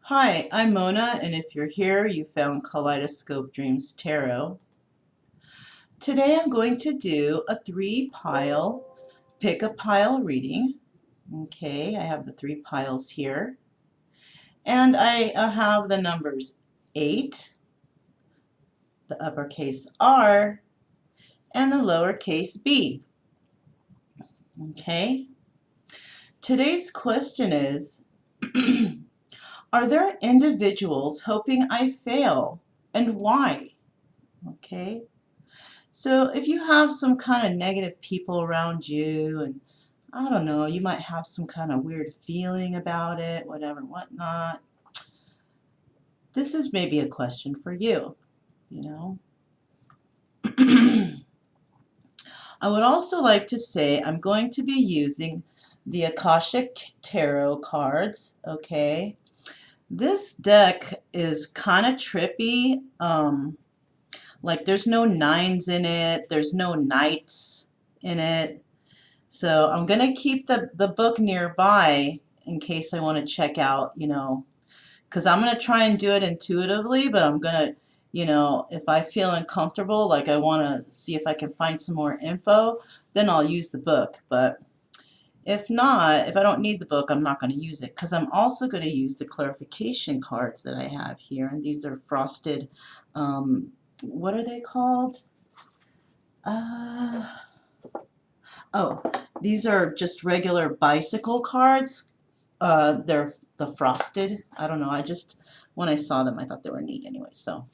Hi, I'm Mona, and if you're here, you found Kaleidoscope Dreams Tarot. Today I'm going to do a three-pile pick-a-pile reading. Okay, I have the three piles here. And I have the numbers 8, the uppercase R, and the lowercase b. Okay, today's question is, are there individuals hoping I fail, and why? Okay. So if you have some kind of negative people around you, and I don't know, you might have some kind of weird feeling about it, whatever, whatnot, this is maybe a question for you, you know. I would also like to say I'm going to be using the Akashic Tarot cards, okay. This deck is kind of trippy, like there's no nines in it, there's no knights in it. So I'm going to keep the book nearby in case I want to check out, because I'm going to try and do it intuitively, but I'm going to, if I feel uncomfortable, like I want to see if I can find some more info, then I'll use the book. But if not, if I don't need the book, I'm not going to use it, because I'm also going to use the clarification cards that I have here. And these are frosted, what are they called? Oh, these are just regular bicycle cards. They're the frosted. I don't know. When I saw them, I thought they were neat anyway. So,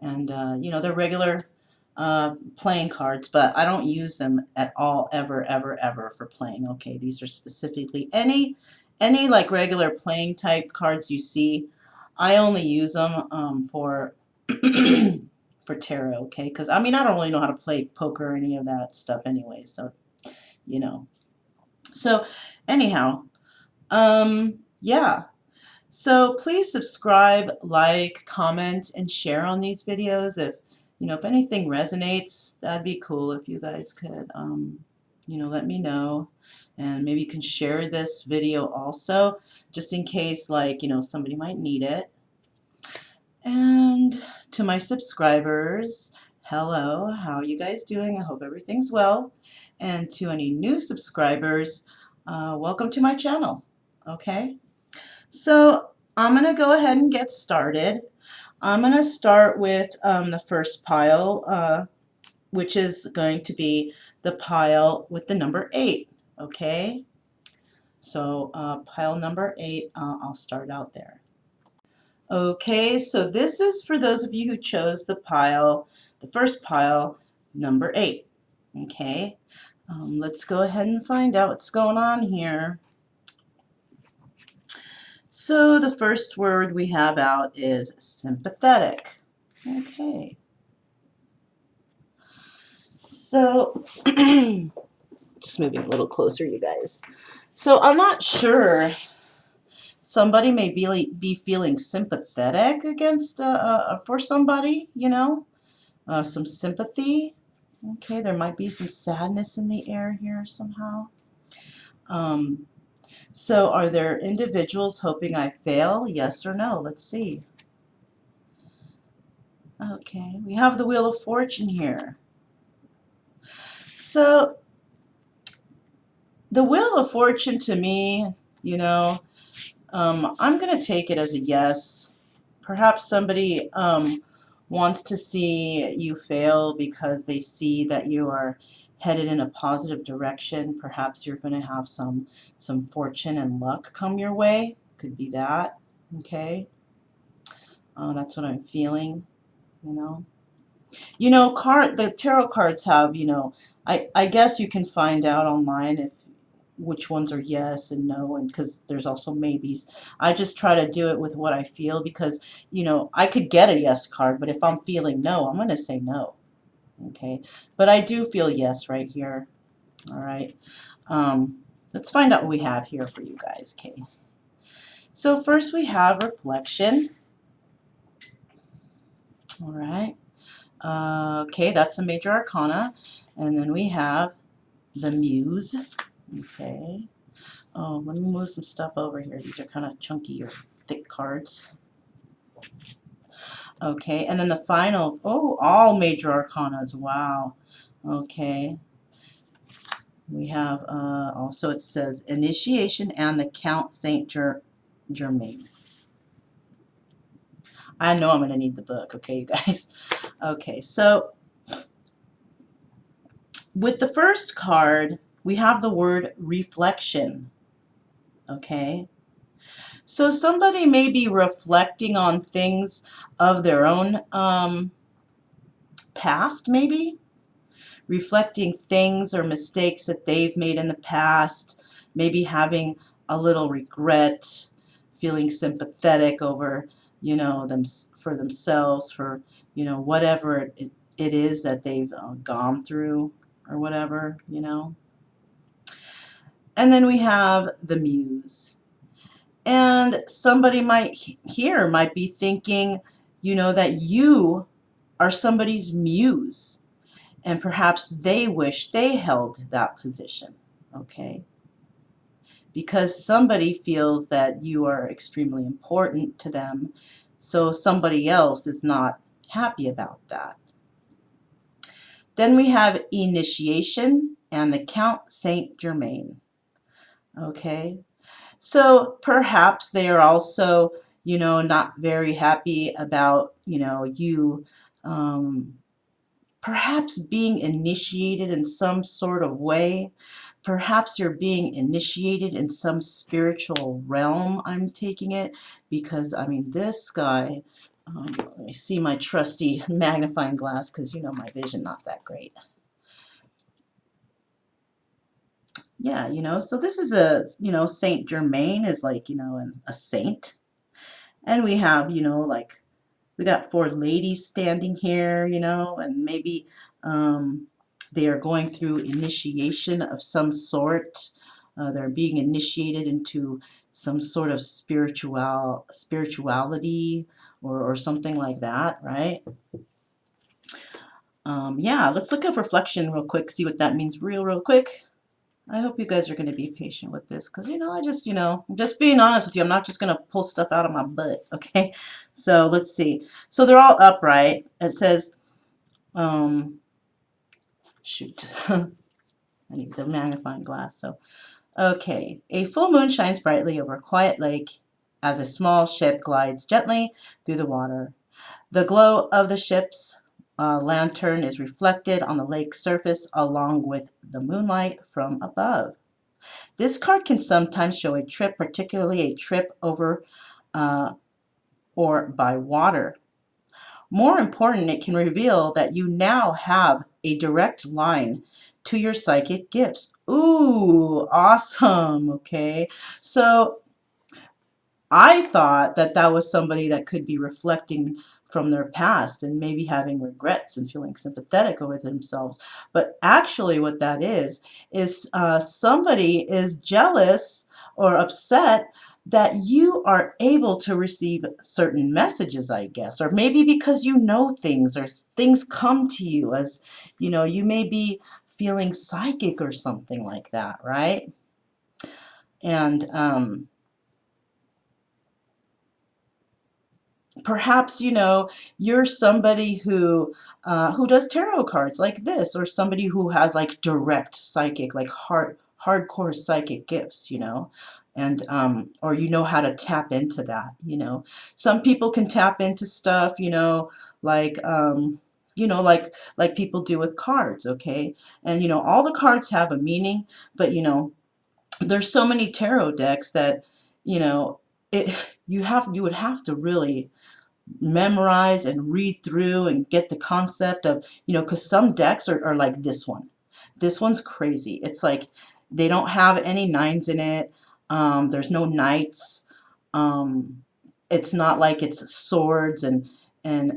and they're regular playing cards, but I don't use them at all, ever, ever, ever for playing. Okay, these are specifically any like regular playing type cards you see. I only use them for for tarot. Okay, because I mean I don't really know how to play poker or any of that stuff anyway. So you know. So anyhow, yeah. So please subscribe, like, comment, and share on these videos. If anything resonates, that'd be cool if you guys could, let me know. And maybe you can share this video also, just in case, like, somebody might need it. And to my subscribers, hello, how are you guys doing? I hope everything's well. And to any new subscribers, welcome to my channel. Okay, so I'm going to go ahead and get started. I'm going to start with the first pile, which is going to be the pile with the number 8. Okay, so pile number 8, I'll start out there. Okay, so this is for those of you who chose the first pile, number 8. Okay, let's go ahead and find out what's going on here. So the first word we have out is sympathetic. Okay. So, just moving a little closer, you guys. So I'm not sure. Somebody may be feeling sympathetic against for somebody, some sympathy. Okay, there might be some sadness in the air here somehow. So are there individuals hoping I fail? Yes or no? Let's see. Okay, we have the Wheel of Fortune here. So the Wheel of Fortune to me, I'm going to take it as a yes. Perhaps somebody wants to see you fail because they see that you are headed in a positive direction. Perhaps you're going to have some fortune and luck come your way. Could be that. Okay. That's what I'm feeling, you know. The tarot cards have, I guess you can find out online if which ones are yes and no, and because there's also maybes. I just try to do it with what I feel because, I could get a yes card, but if I'm feeling no, I'm going to say no. Okay, but I do feel yes right here. All right, let's find out what we have here for you guys. Okay, so first we have reflection. All right. Okay, that's a major arcana. And then we have the muse. Okay. Oh, let me move some stuff over here. These are kind of chunkier. thick cards. Okay, and then the final, oh, all major arcanas, wow. Okay, we have also it says Initiation and the Count Saint Germain. I know I'm going to need the book, okay, you guys. Okay, so with the first card, we have the word reflection, okay? So somebody may be reflecting on things of their own past, maybe? Reflecting things or mistakes that they've made in the past, maybe having a little regret, feeling sympathetic over, them for themselves, for, whatever it is that they've gone through or whatever. And then we have the muse. And somebody might be thinking, that you are somebody's muse. And perhaps they wish they held that position, okay? Because somebody feels that you are extremely important to them, so somebody else is not happy about that. Then we have Initiation and the Count Saint Germain, okay? So perhaps they are also, not very happy about, you perhaps being initiated in some sort of way. Perhaps you're being initiated in some spiritual realm, I'm taking it, because, I mean, this guy, let me see my trusty magnifying glass, because, my vision not that great. Yeah, so this is Saint Germain is like, a saint. And we have, like, we got four ladies standing here, and maybe they are going through initiation of some sort. They're being initiated into some sort of spirituality or something like that, right? Yeah, let's look up reflection real quick, see what that means real quick. I hope you guys are going to be patient with this because, I'm just being honest with you. I'm not just going to pull stuff out of my butt, okay? So let's see. So they're all upright. It says, shoot, I need the magnifying glass. So, okay. A full moon shines brightly over a quiet lake as a small ship glides gently through the water. The glow of the ship's lantern is reflected on the lake's surface along with the moonlight from above. This card can sometimes show a trip, particularly a trip over uh, or by water. More important, it can reveal that you now have a direct line to your psychic gifts. Ooh, awesome. Okay. So I thought that that was somebody that could be reflecting from their past and maybe having regrets and feeling sympathetic over themselves. But actually, what that is somebody is jealous or upset that you are able to receive certain messages, I guess, or maybe because you know things or things come to you as, you may be feeling psychic or something like that, right? And perhaps you're somebody who does tarot cards like this, or somebody who has like direct psychic, like hardcore psychic gifts, and or how to tap into that. Some people can tap into stuff, like like people do with cards, okay? And all the cards have a meaning, but there's so many tarot decks that you know you would have to really memorize and read through and get the concept of, because some decks are like this one. This one's crazy. It's like they don't have any nines in it. There's no knights. Um, it's not like it's swords and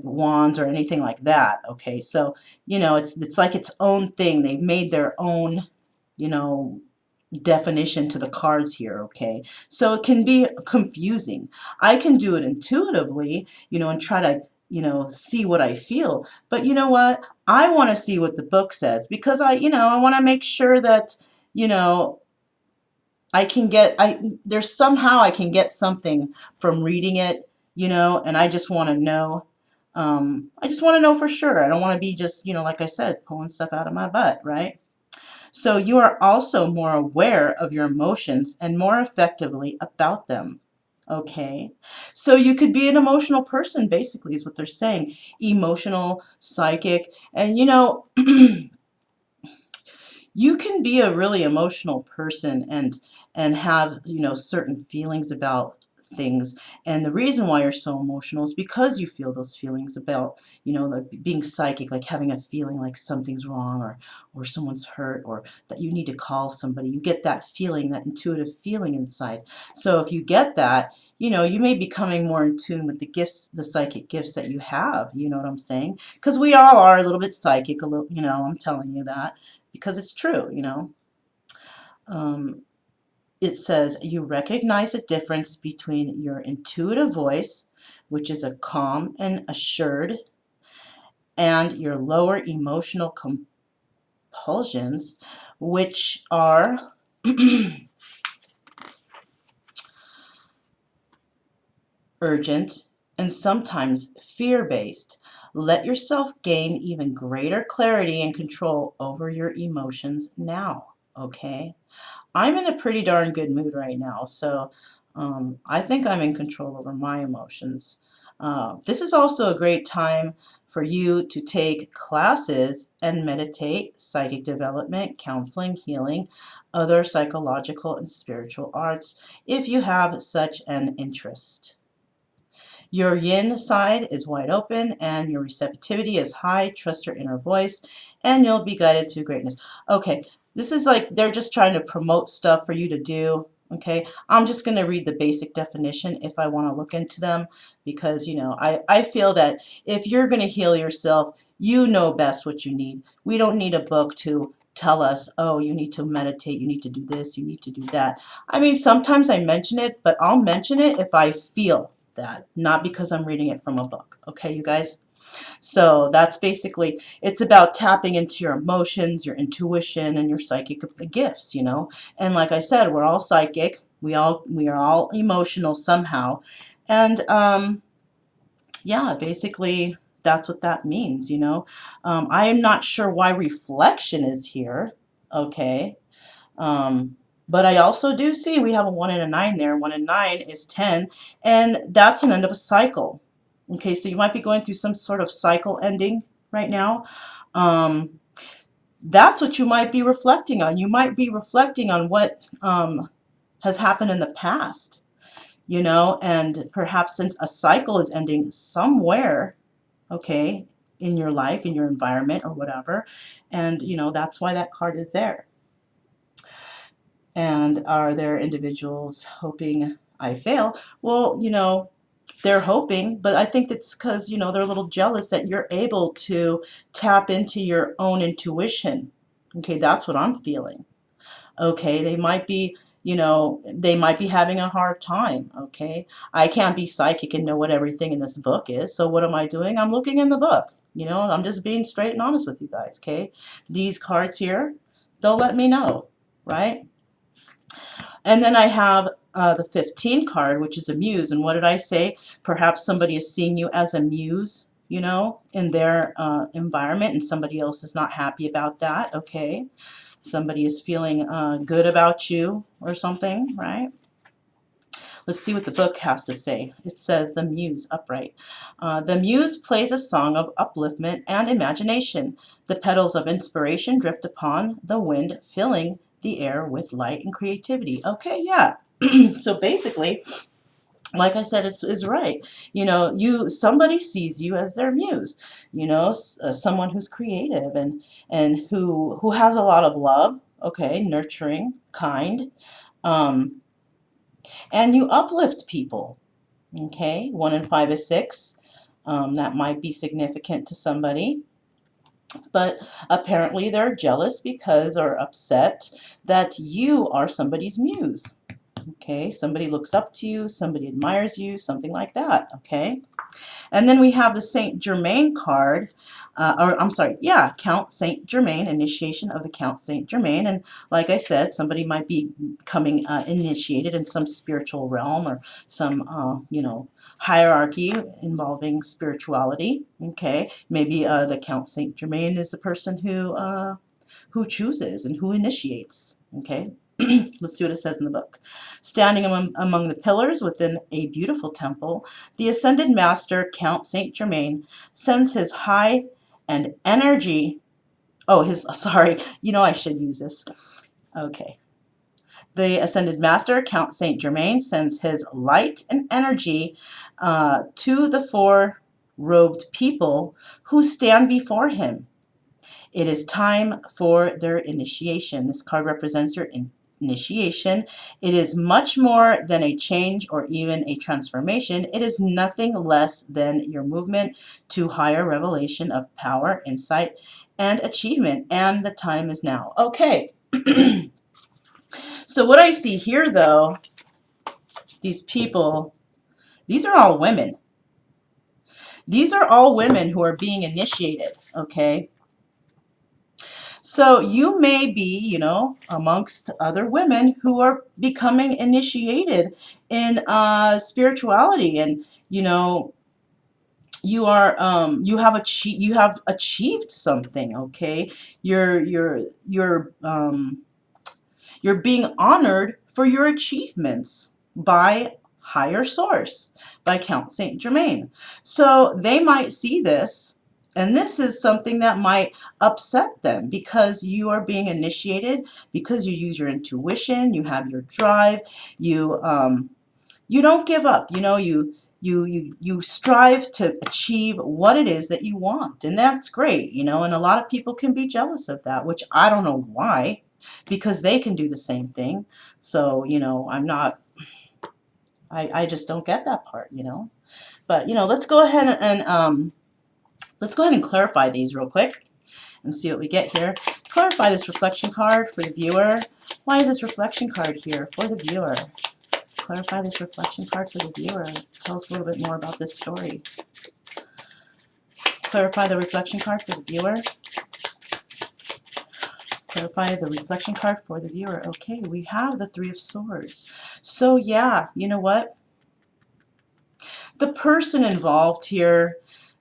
wands or anything like that. Okay, so it's like its own thing. They've made their own, you know, definition to the cards here, okay? So it can be confusing. I can do it intuitively, and try to, see what I feel. But you know what? I want to see what the book says because I want to make sure that, you know, I can get, there's somehow I can get something from reading it, and I just want to know. I just want to know for sure. I don't want to be just, like I said, pulling stuff out of my butt, right? So you are also more aware of your emotions and more effectively about them. Okay. So you could be an emotional person, basically, is what they're saying. Emotional, psychic, and you can be a really emotional person and have certain feelings about things, and the reason why you're so emotional is because you feel those feelings about like being psychic, like having a feeling like something's wrong, or someone's hurt, or that you need to call somebody. You get that feeling, that intuitive feeling inside. So if you get that, you may be becoming more in tune with the gifts, the psychic gifts that you have. You know what I'm saying? Because we all are a little bit psychic, a little, I'm telling you that because it's true. Um, it says you recognize a difference between your intuitive voice, which is a calm and assured, and your lower emotional compulsions, which are urgent and sometimes fear-based. Let yourself gain even greater clarity and control over your emotions now, okay? I'm in a pretty darn good mood right now, so I think I'm in control over my emotions. This is also a great time for you to take classes and meditate, psychic development, counseling, healing, other psychological and spiritual arts, if you have such an interest. Your yin side is wide open and your receptivity is high. Trust your inner voice and you'll be guided to greatness. Okay, this is like they're just trying to promote stuff for you to do. Okay, I'm just going to read the basic definition if I want to look into them, because I feel that if you're going to heal yourself, you know best what you need. We don't need a book to tell us, oh, you need to meditate, you need to do this, you need to do that. I mean, sometimes I mention it, but I'll mention it if I feel that, not because I'm reading it from a book. Okay, you guys? So that's basically, it's about tapping into your emotions, your intuition, and your psychic gifts. And like I said, we're all psychic. We are all emotional somehow. And yeah, basically that's what that means. I am not sure why reflection is here. Okay. Um, but I also do see we have a 1 and a 9 there. 1 and 9 is 10, and that's an end of a cycle. Okay, so you might be going through some sort of cycle ending right now. Um, that's what you might be reflecting on. You might be reflecting on what has happened in the past, and perhaps since a cycle is ending somewhere, okay, in your life, in your environment, or whatever. And, that's why that card is there. And are there individuals hoping I fail? Well, they're hoping, but I think it's because, they're a little jealous that you're able to tap into your own intuition. Okay, that's what I'm feeling. Okay, they might be having a hard time. Okay, I can't be psychic and know what everything in this book is. So what am I doing? I'm looking in the book. I'm just being straight and honest with you guys. Okay, these cards here, they'll let me know, right? And then I have the 15 card, which is a muse. And what did I say? Perhaps somebody is seeing you as a muse, in their environment, and somebody else is not happy about that. Okay. Somebody is feeling good about you or something, right? Let's see what the book has to say. It says the muse upright. The muse plays a song of upliftment and imagination. The petals of inspiration drift upon the wind, filling the air with light and creativity. Okay, yeah. So basically, like I said, it's right. Somebody sees you as their muse. Someone who's creative and who has a lot of love. Okay, nurturing, kind, um, and you uplift people. Okay, 1 and 5 is 6. That might be significant to somebody, but apparently they're jealous because or upset that you are somebody's muse. Okay, somebody looks up to you, somebody admires you, something like that. Okay. And then we have the Saint Germain card, or I'm sorry, yeah, Count Saint Germain, initiation of the Count Saint Germain. And like I said, somebody might be becoming initiated in some spiritual realm or some, hierarchy involving spirituality. Okay, maybe the Count Saint Germain is the person who chooses and who initiates. Okay. Let's see what it says in the book. Standing among the pillars within a beautiful temple, the ascended master, Count Saint Germain, sends his high and energy. Oh, sorry, I should use this. Okay. The ascended master, Count Saint Germain, sends his light and energy to the four robed people who stand before him. It is time for their initiation. This card represents your initiation. It is much more than a change or even a transformation. It is nothing less than your movement to higher revelation of power, insight, and achievement. And the time is now. Okay. So what I see here, though, these people, these are all women. These are all women who are being initiated, okay? So you may be, amongst other women who are becoming initiated in spirituality, and you have achieved something. Okay, you're you're being honored for your achievements by higher source, by Count Saint Germain. So they might see this, and this is something that might upset them because you are being initiated, because you use your intuition, you have your drive, you don't give up. You strive to achieve what it is that you want, and that's great. And a lot of people can be jealous of that, which I don't know why, because they can do the same thing. So I'm not. I just don't get that part. But let's go ahead and clarify these real quick and see what we get here. Clarify this reflection card for the viewer. Why is this reflection card here for the viewer? Clarify this reflection card for the viewer. Tell us a little bit more about this story. Clarify the reflection card for the viewer. Clarify the reflection card for the viewer. Okay, we have the Three of Swords. So yeah, you know what? The person involved here,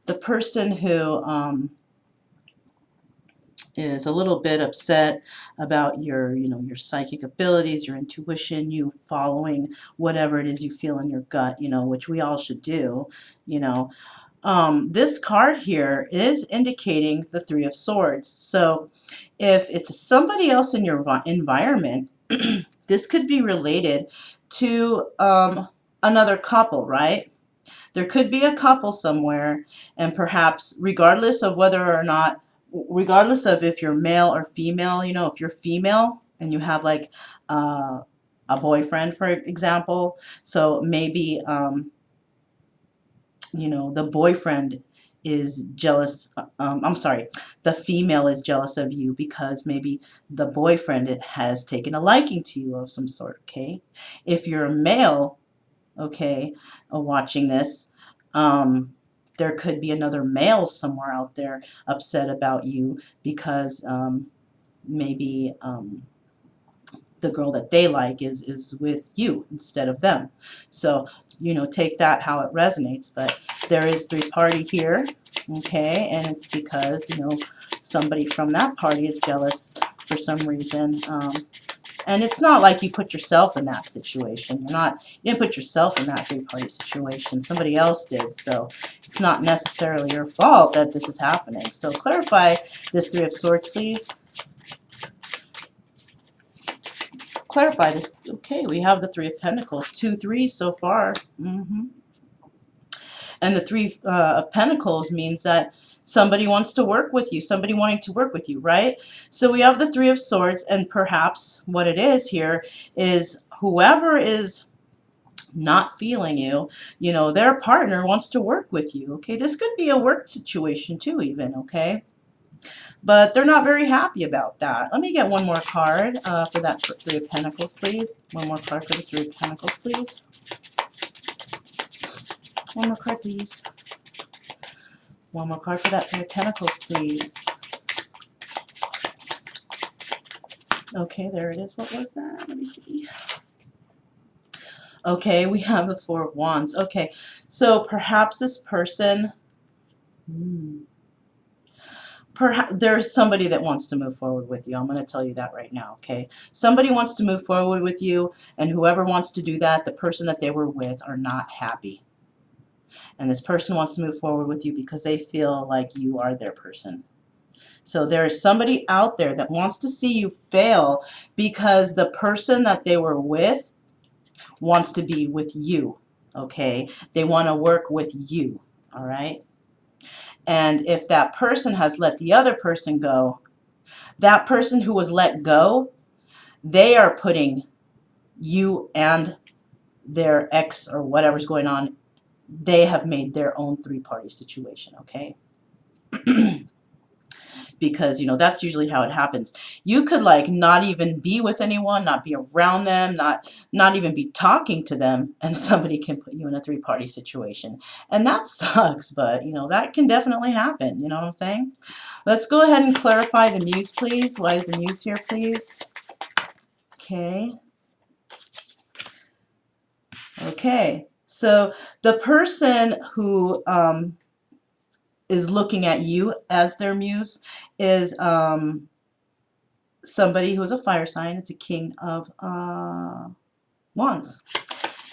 the person who is a little bit upset about your psychic abilities, your intuition, you following whatever it is you feel in your gut, which we all should do, this card here is indicating the Three of Swords. So if it's somebody else in your environment, this could be related to another couple, right? There could be a couple somewhere, and perhaps regardless of if you're male or female, if you're female and you have like a boyfriend, for example, so maybe the boyfriend is jealous. I'm sorry, the female is jealous of you because maybe the boyfriend has taken a liking to you of some sort. Okay, if you're a male, okay, watching this, there could be another male somewhere out there upset about you because maybe the girl that they like is with you instead of them. So take that how it resonates. But there is three party here, okay, and it's because somebody from that party is jealous for some reason. And it's not like you put yourself in that situation. You didn't put yourself in that three-party situation. Somebody else did. So it's not necessarily your fault that this is happening. So clarify this Three of Swords, please. Clarify this. Okay, we have the Three of Pentacles. 2 threes so far. And the Three of Pentacles means that somebody wants to work with you, somebody wanting to work with you, right? So we have the Three of Swords, and perhaps what it is here is whoever is not feeling you, their partner wants to work with you, okay? This could be a work situation too, even, okay? But they're not very happy about that. Let me get one more card for that Three of Pentacles, please. One more card for the Three of Pentacles, please. One more card, please. One more card for that Three of Pentacles, please. Okay, there it is. What was that? Let me see. Okay, we have the Four of Wands. Okay, so perhaps this person... Perhaps there's somebody that wants to move forward with you. I'm going to tell you that right now, okay? Somebody wants to move forward with you, and whoever wants to do that, the person that they were with are not happy. And this person wants to move forward with you because they feel like you are their person. So there is somebody out there that wants to see you fail because the person that they were with wants to be with you, okay? They want to work with you, all right? And if that person has let the other person go, that person who was let go, they are putting you and their ex or whatever's going on, they have made their own three-party situation, okay? Because, you know, that's usually how it happens. You could, like, not even be with anyone, not be around them, not even be talking to them, and somebody can put you in a three-party situation. And that sucks, but, you know, that can definitely happen. You know what I'm saying? Let's go ahead and clarify the muse, please. Why is the muse here, please? Okay. Okay. So the person who is looking at you as their muse is somebody who's a fire sign. It's a King of Wands.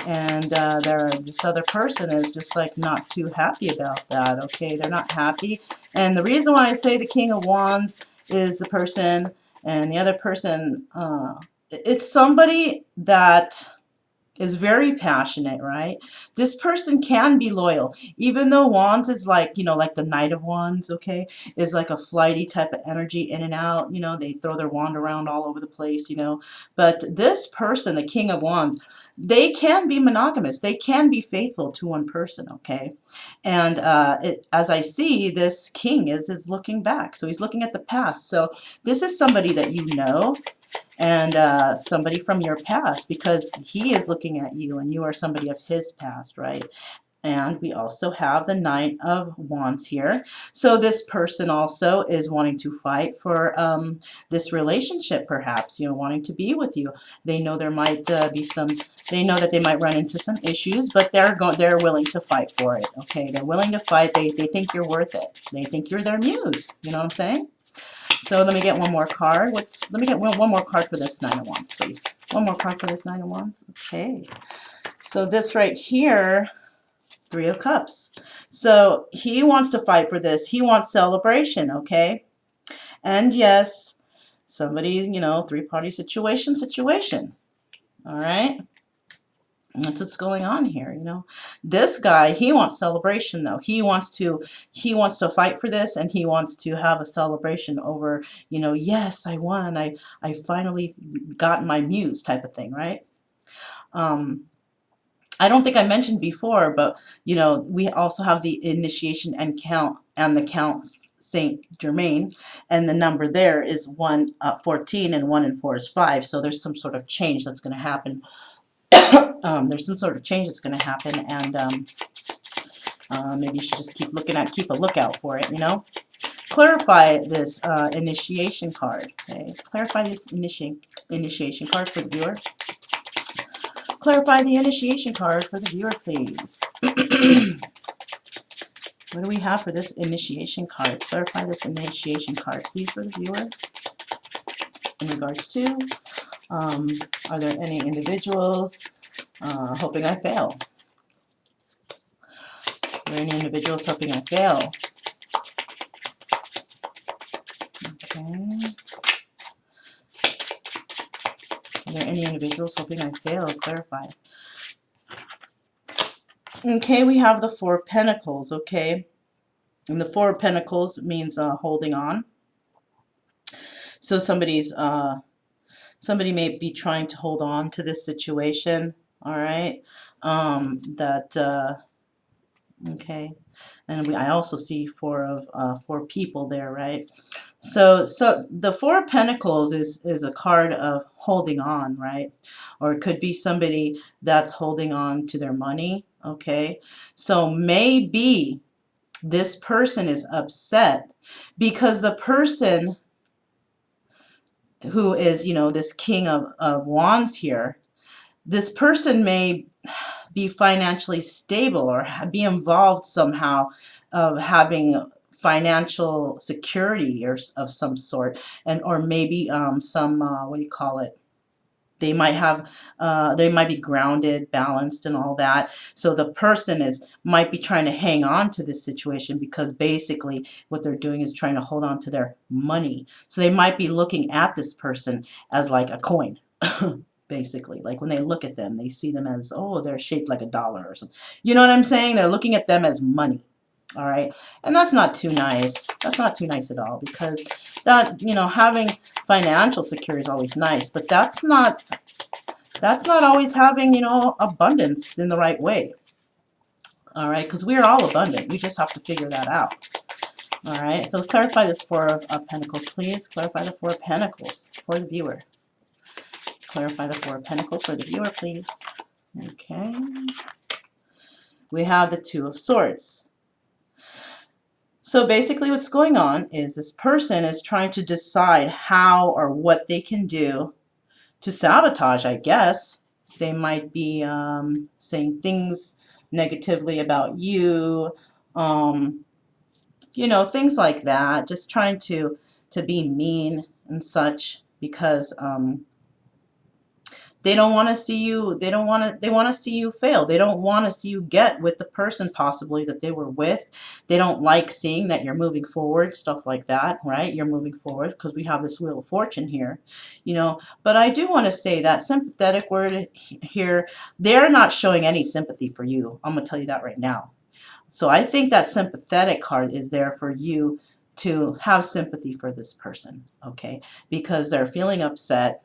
And this other person is just like not too happy about that, okay? They're not happy. And the reason why I say the King of Wands is the person, and the other person, it's somebody that is very passionate, right? This person can be loyal, even though Wands is like, you know, like the Knight of Wands, okay, is like a flighty type of energy in and out, you know, they throw their wand around all over the place, you know, but this person, the King of Wands, they can be monogamous, they can be faithful to one person, okay, and as I see, this king is looking back, so he's looking at the past, so this is somebody that you know, and somebody from your past, because he is looking at you and you are somebody of his past, right? And we also have the Knight of Wands here. So this person also is wanting to fight for this relationship, perhaps, you know, wanting to be with you. They know there might be some, they know that they might run into some issues, but they're willing to fight for it, okay? They're willing to fight. They think you're worth it. They think you're their muse, you know what I'm saying? So let me get one more card. Let me get one more card for this Nine of Wands, please. One more card for this Nine of Wands. Okay. So this right here, Three of Cups. So he wants to fight for this. He wants celebration, okay? And yes, somebody, you know, three-party situation. All right? That's what's going on here, you know. This guy, he wants celebration though. He wants to fight for this, and he wants to have a celebration over, you know, yes, I won. I finally got my muse type of thing, right? I don't think I mentioned before, but you know, we also have the initiation and count, and the Count Saint Germain, and the number there is 14, and 1 and 4 is 5. So there's some sort of change that's going to happen. There's some sort of change that's going to happen, and maybe you should just keep a lookout for it, you know. Clarify this initiation card. Okay, clarify this initiation card for the viewer. Clarify the initiation card for the viewer, please. What do we have for this initiation card? Clarify this initiation card, please, for the viewer. In regards to, are there any individuals hoping I fail? Are there any individuals hoping I fail? Okay. Are there any individuals hoping I fail? Clarify. Okay, we have the Four of Pentacles, okay? And the Four of Pentacles means holding on. So somebody may be trying to hold on to this situation, all right? That Okay, and I also see four people there, right? So the Four of Pentacles is a card of holding on, right? Or it could be somebody that's holding on to their money, okay? So maybe this person is upset because the person who is, this King of Wands here, this person may be financially stable or be involved somehow of having financial security or of some sort, and or maybe some what do you call it, they might be grounded, balanced, and all that. So the person might be trying to hang on to this situation because basically what they're doing is trying to hold on to their money. So they might be looking at this person as like a coin. Basically, like when they look at them, they see them as, oh, they're shaped like a dollar or something. You know what I'm saying? They're looking at them as money. All right, and that's not too nice. That's not too nice at all, because that, having financial security is always nice, but that's not always having, abundance in the right way. All right, because we are all abundant. We just have to figure that out. All right, so let's clarify this Four of Pentacles, please. Clarify the Four of Pentacles for the viewer. Clarify the Four of Pentacles for the viewer, please. Okay. We have the Two of Swords. So basically what's going on is this person is trying to decide how or what they can do to sabotage, I guess. They might be saying things negatively about you, things like that. Just trying to be mean and such, because they don't want to see you, they want to see you fail. They don't want to see you get with the person possibly that they were with. They don't like seeing that you're moving forward, stuff like that, right? You're moving forward because we have this Wheel of Fortune here, But I do want to say that sympathetic word here, they're not showing any sympathy for you. I'm going to tell you that right now. So I think that sympathetic card is there for you to have sympathy for this person, okay? Because they're feeling upset.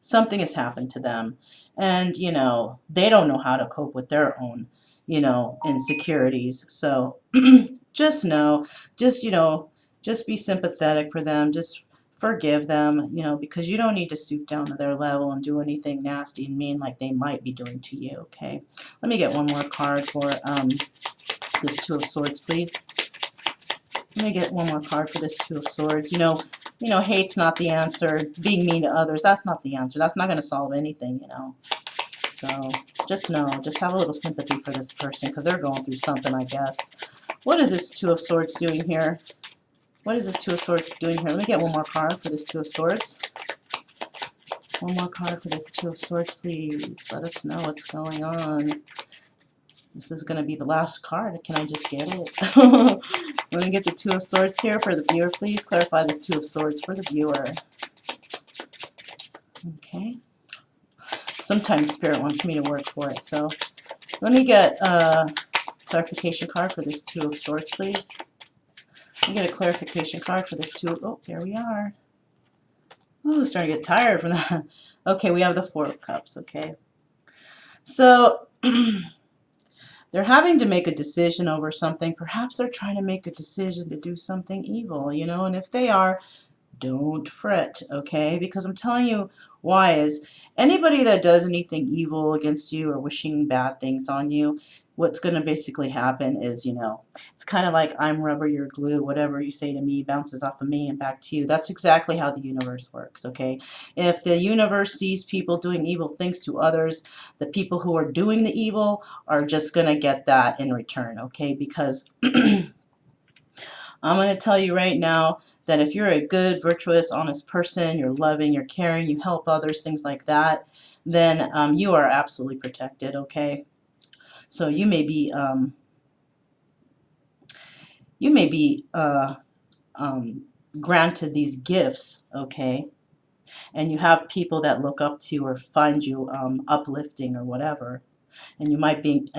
Something has happened to them, and they don't know how to cope with their own, insecurities. So just know, just just be sympathetic for them. Just forgive them, because you don't need to stoop down to their level and do anything nasty and mean like they might be doing to you. Okay, let me get one more card for this Two of Swords, please. Let me get one more card for this Two of Swords. Hate's not the answer. Being mean to others, that's not the answer. That's not going to solve anything. So just know, just have a little sympathy for this person because they're going through something, I guess. What is this Two of Swords doing here? What is this Two of Swords doing here? Let me get one more card for this Two of Swords. One more card for this Two of Swords, please. Let us know what's going on. This is going to be the last card. Can I just get it? Let me get the Two of Swords here for the viewer, please. Clarify this Two of Swords for the viewer. Okay. Sometimes Spirit wants me to work for it, so let me get a clarification card for this Two of Swords, please. Let me get a clarification card for this Two. Oh, there we are. Oh, starting to get tired from that. Okay, we have the Four of Cups, okay. So they're having to make a decision over something. Perhaps they're trying to make a decision to do something evil, and if they are, don't fret, okay? Because I'm telling you why is anybody that does anything evil against you or wishing bad things on you, what's going to basically happen is, it's kind of like I'm rubber, you're glue. Whatever you say to me bounces off of me and back to you. That's exactly how the universe works, okay? If the universe sees people doing evil things to others, the people who are doing the evil are just going to get that in return, okay? Because I'm going to tell you right now that if you're a good, virtuous, honest person, you're loving, you're caring, you help others, things like that, then you are absolutely protected, okay? So you may be granted these gifts, okay? And you have people that look up to you or find you uplifting or whatever, and you might be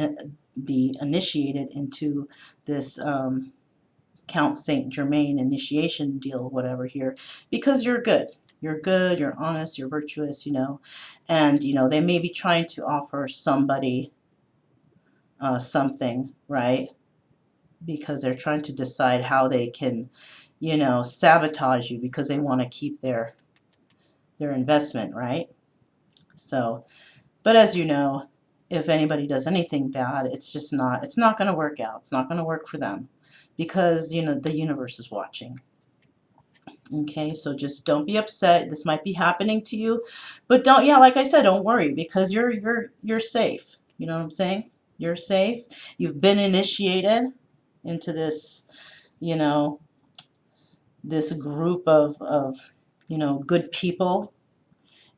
initiated into this Count Saint Germain initiation deal, whatever here, because you're good. You're good, you're honest, you're virtuous, and, they may be trying to offer somebody something, right? because they're trying to decide how they can, you know, sabotage you because they want to keep their investment, right? So, but as you know, if anybody does anything bad, it's not going to work out. It's not going to work for them because, you know, the universe is watching. Okay, so just don't be upset. This might be happening to you, but don't, yeah, like I said, don't worry because you're safe. You know what I'm saying? You're safe. You've been initiated into this, you know, this group of you know, good people.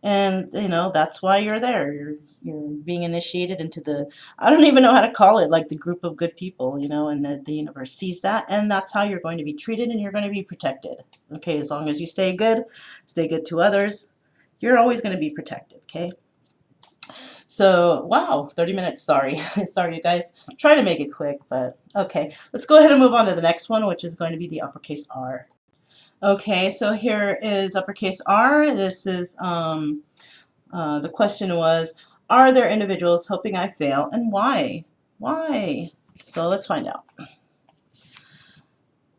And you know that's why you're there. You're being initiated into the, I don't even know how to call it, like the group of good people, you know, and the universe sees that, and that's how you're going to be treated, and you're going to be protected. Okay, as long as you stay good to others, you're always going to be protected. Okay. So wow, 30 minutes. Sorry, sorry you guys. Try to make it quick, but okay. Let's go ahead and move on to the next one, which is going to be the uppercase R. Okay, so here is uppercase R. This is the question was, are there individuals hoping I fail and why? Why? So let's find out.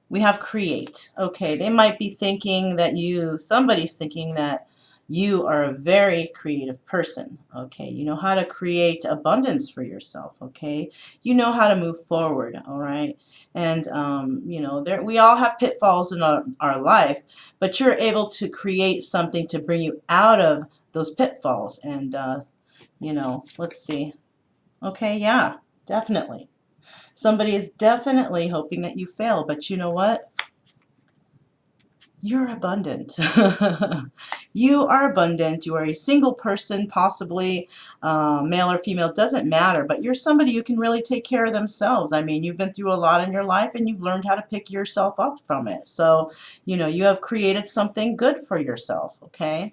We have create. Okay, they might be thinking that somebody's thinking that you are a very creative person. Okay, you know how to create abundance for yourself. Okay, you know how to move forward. All right, and you know, we all have pitfalls in our life, but you're able to create something to bring you out of those pitfalls. And you know, let's see. Okay, yeah, definitely. Somebody is definitely hoping that you fail, but you know what? You're abundant. You are abundant. You are a single person, possibly male or female, doesn't matter, but you're somebody who can really take care of themselves. I mean, you've been through a lot in your life and you've learned how to pick yourself up from it. So, you know, you have created something good for yourself, okay?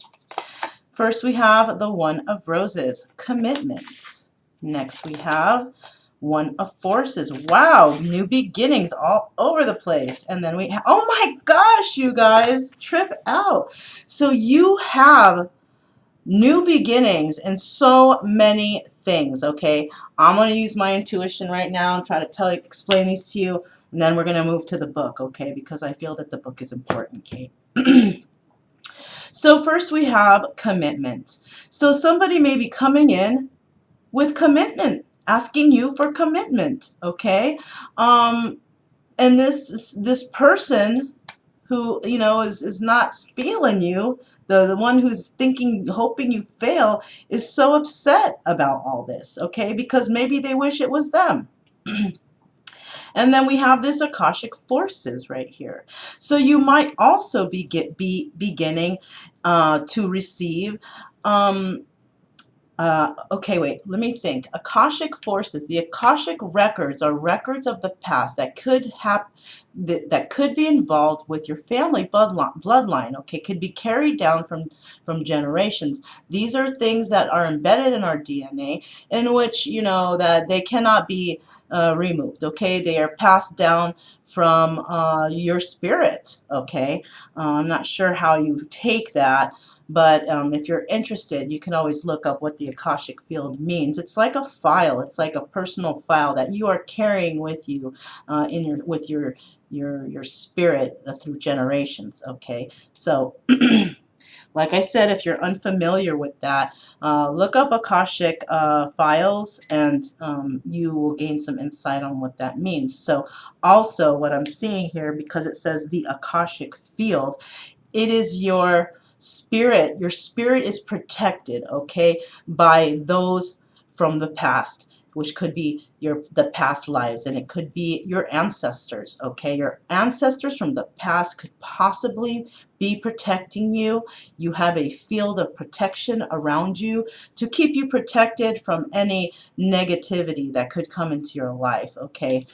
First, we have the One of Roses, commitment. Next, we have One of Forces. Wow, new beginnings all over the place. And then we have, oh my gosh, you guys, trip out. So you have new beginnings in so many things, okay? I'm going to use my intuition right now and try to explain these to you, and then we're going to move to the book, okay? Because I feel that the book is important, okay? So first we have commitment. So somebody may be coming in with commitment, asking you for commitment, okay? And this person who, you know, is not feeling you, the one who's thinking, hoping you fail, is so upset about all this, okay? Because maybe they wish it was them. And then we have this Akashic forces right here. So you might also be beginning to receive okay, wait, let me think. Akashic forces. The Akashic records are records of the past that could have that could be involved with your family bloodline. Okay, could be carried down from generations. These are things that are embedded in our DNA, in which, you know, that they cannot be removed. Okay, they are passed down from your spirit. Okay, I'm not sure how you take that. But if you're interested, you can always look up what the Akashic field means. It's like a file. It's like a personal file that you are carrying with you with your spirit through generations. Okay, so like I said, if you're unfamiliar with that, look up Akashic files, and you will gain some insight on what that means. So also what I'm seeing here, because it says the Akashic field, it is your spirit. Your spirit is protected, okay, by those from the past, which could be the past lives, and it could be your ancestors, okay? Your ancestors from the past could possibly be protecting you. You have a field of protection around you to keep you protected from any negativity that could come into your life, okay?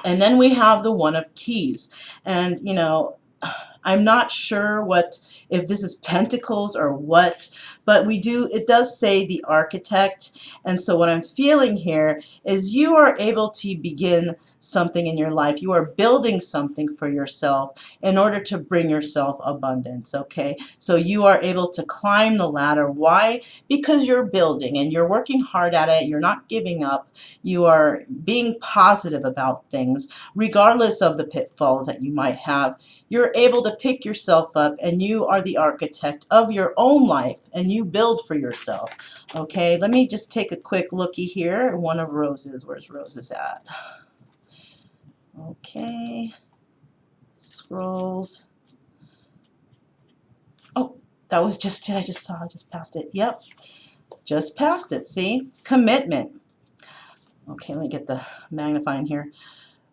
And then we have the One of Keys, and you know, I'm not sure what, if this is pentacles or what, but it does say the architect. And so what I'm feeling here is you are able to begin something in your life. You are building something for yourself in order to bring yourself abundance, okay? So you are able to climb the ladder. Why? Because you're building and you're working hard at it. You're not giving up. You are being positive about things, regardless of the pitfalls that you might have. You're able to pick yourself up, and you are the architect of your own life, and you build for yourself. Okay, let me just take a quick looky here. One of Rose's, where's Rose's at? Okay, scrolls. Oh, that was just it. I just saw, I just passed it. Yep, just passed it. See? Commitment. Okay, let me get the magnifying here.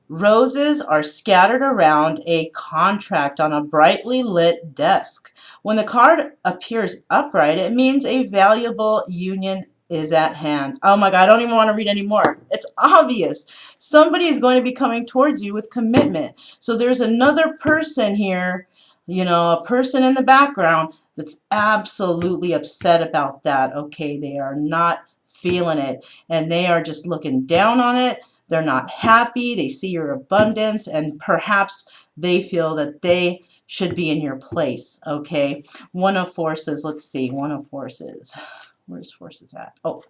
Roses are scattered around a contract on a brightly lit desk. When the card appears upright, it means a valuable union is at hand. Oh my God, I don't even want to read anymore. It's obvious. Somebody is going to be coming towards you with commitment. So there's another person here, a person in the background that's absolutely upset about that. Okay, they are not feeling it, and they are just looking down on it. They're not happy. They see your abundance, and perhaps they feel that they should be in your place, okay? One of forces, let's see, one of forces. Where's forces at? Oh,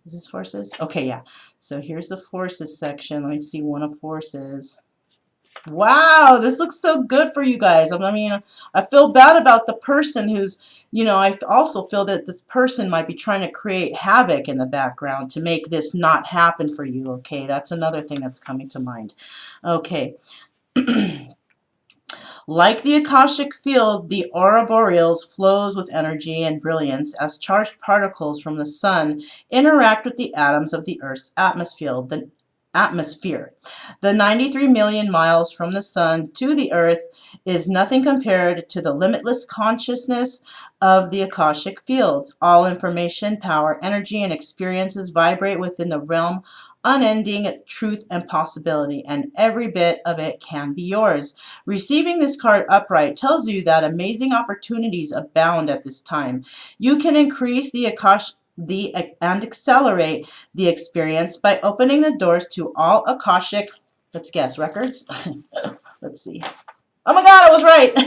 is this forces? Okay, yeah. So here's the forces section. Let me see one of forces. Wow, this looks so good for you guys. I mean, I feel bad about the person who's, I also feel that this person might be trying to create havoc in the background to make this not happen for you, okay? That's another thing that's coming to mind. Okay. Like the Akashic field, the aurora boreals flows with energy and brilliance as charged particles from the sun interact with the atoms of the Earth's atmosphere. The 93 million miles from the sun to the Earth is nothing compared to the limitless consciousness of the Akashic field. All information, power, energy, and experiences vibrate within the realm unending truth and possibility, and every bit of it can be yours. Receiving this card upright tells you that amazing opportunities abound at this time. You can increase and accelerate the experience by opening the doors to all Akashic, let's guess, records? Let's see. Oh my God, I was right.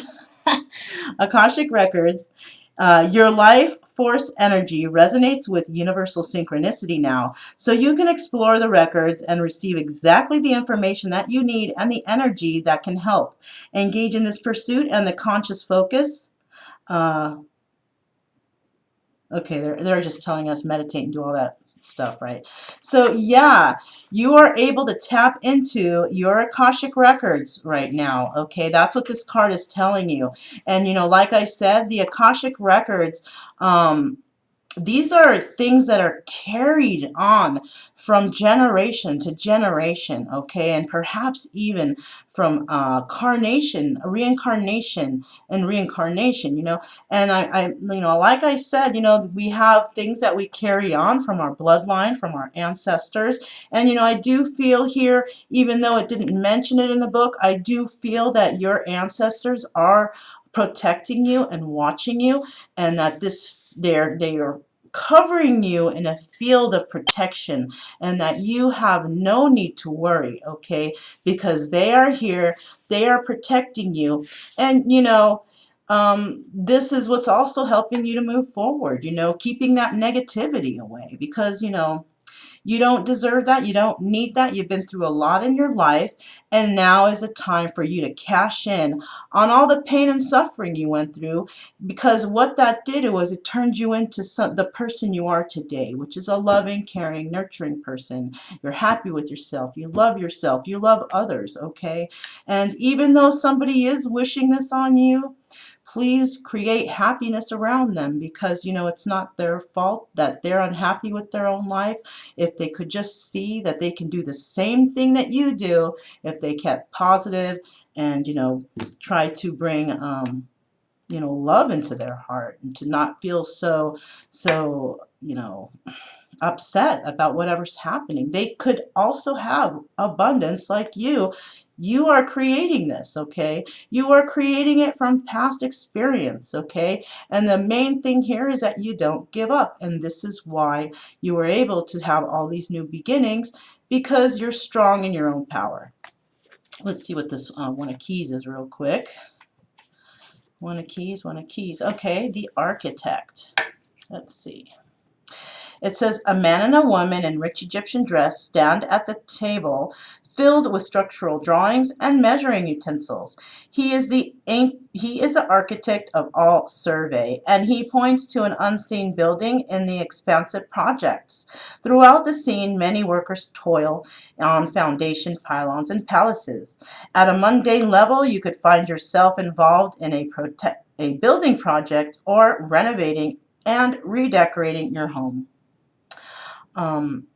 Akashic records. Your life force energy resonates with universal synchronicity now, so you can explore the records and receive exactly the information that you need and the energy that can help. Engage in this pursuit and the conscious focus. Uh, Okay, they're just telling us meditate and do all that stuff, right? So yeah, you are able to tap into your Akashic records right now. Okay, that's what this card is telling you. And like I said, the Akashic records, these are things that are carried on from generation to generation, okay, and perhaps even from reincarnation and reincarnation, and like I said, we have things that we carry on from our bloodline, from our ancestors, and I do feel here, even though it didn't mention it in the book, I do feel that your ancestors are protecting you and watching you, and that they are covering you in a field of protection, and that you have no need to worry, okay, because they are here, they are protecting you, and this is what's also helping you to move forward, keeping that negativity away, because you don't deserve that. You don't need that. You've been through a lot in your life, and now is the time for you to cash in on all the pain and suffering you went through, because what that did was it turned you into the person you are today, which is a loving, caring, nurturing person. You're happy with yourself. You love others, okay? And even though somebody is wishing this on you, please create happiness around them, because it's not their fault that they're unhappy with their own life. If they could just see that they can do the same thing that you do, if they kept positive and try to bring love into their heart, and to not feel so upset about whatever's happening, they could also have abundance like you, You are creating this, okay? You are creating it from past experience, okay? And the main thing here is that you don't give up. And this is why you were able to have all these new beginnings, because you're strong in your own power. Let's see what this one of keys is real quick. One of keys, one of keys. Okay, the architect. Let's see. It says, a man and a woman in rich Egyptian dress stand at the table filled with structural drawings and measuring utensils. He is the architect of all survey, and he points to an unseen building in the expansive projects. Throughout the scene, many workers toil on foundation pylons and palaces. At a mundane level, you could find yourself involved in a building project or renovating and redecorating your home. Um,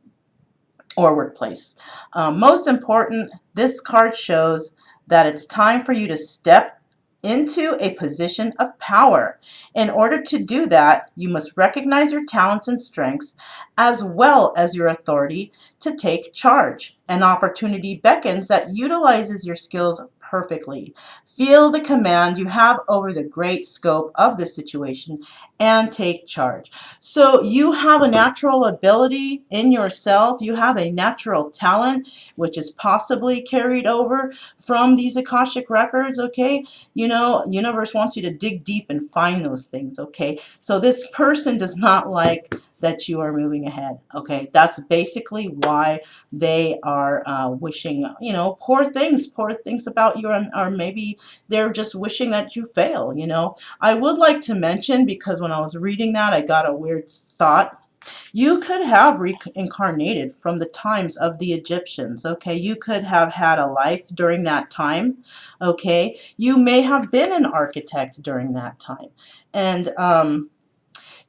or workplace. Most important, this card shows that it's time for you to step into a position of power. In order to do that, you must recognize your talents and strengths as well as your authority to take charge. An opportunity beckons that utilizes your skills perfectly. Feel the command you have over the great scope of the situation and take charge. So you have a natural ability in yourself. You have a natural talent, which is possibly carried over from these Akashic records, okay? You know, universe wants you to dig deep and find those things, okay? So this person does not like that you are moving ahead, okay? That's basically why they are wishing, you know, poor things about you, or maybe they're just wishing that you fail, you know? I would like to mention, because when I was reading that, I got a weird thought. You could have reincarnated from the times of the Egyptians, okay? You could have had a life during that time, okay? You may have been an architect during that time. And,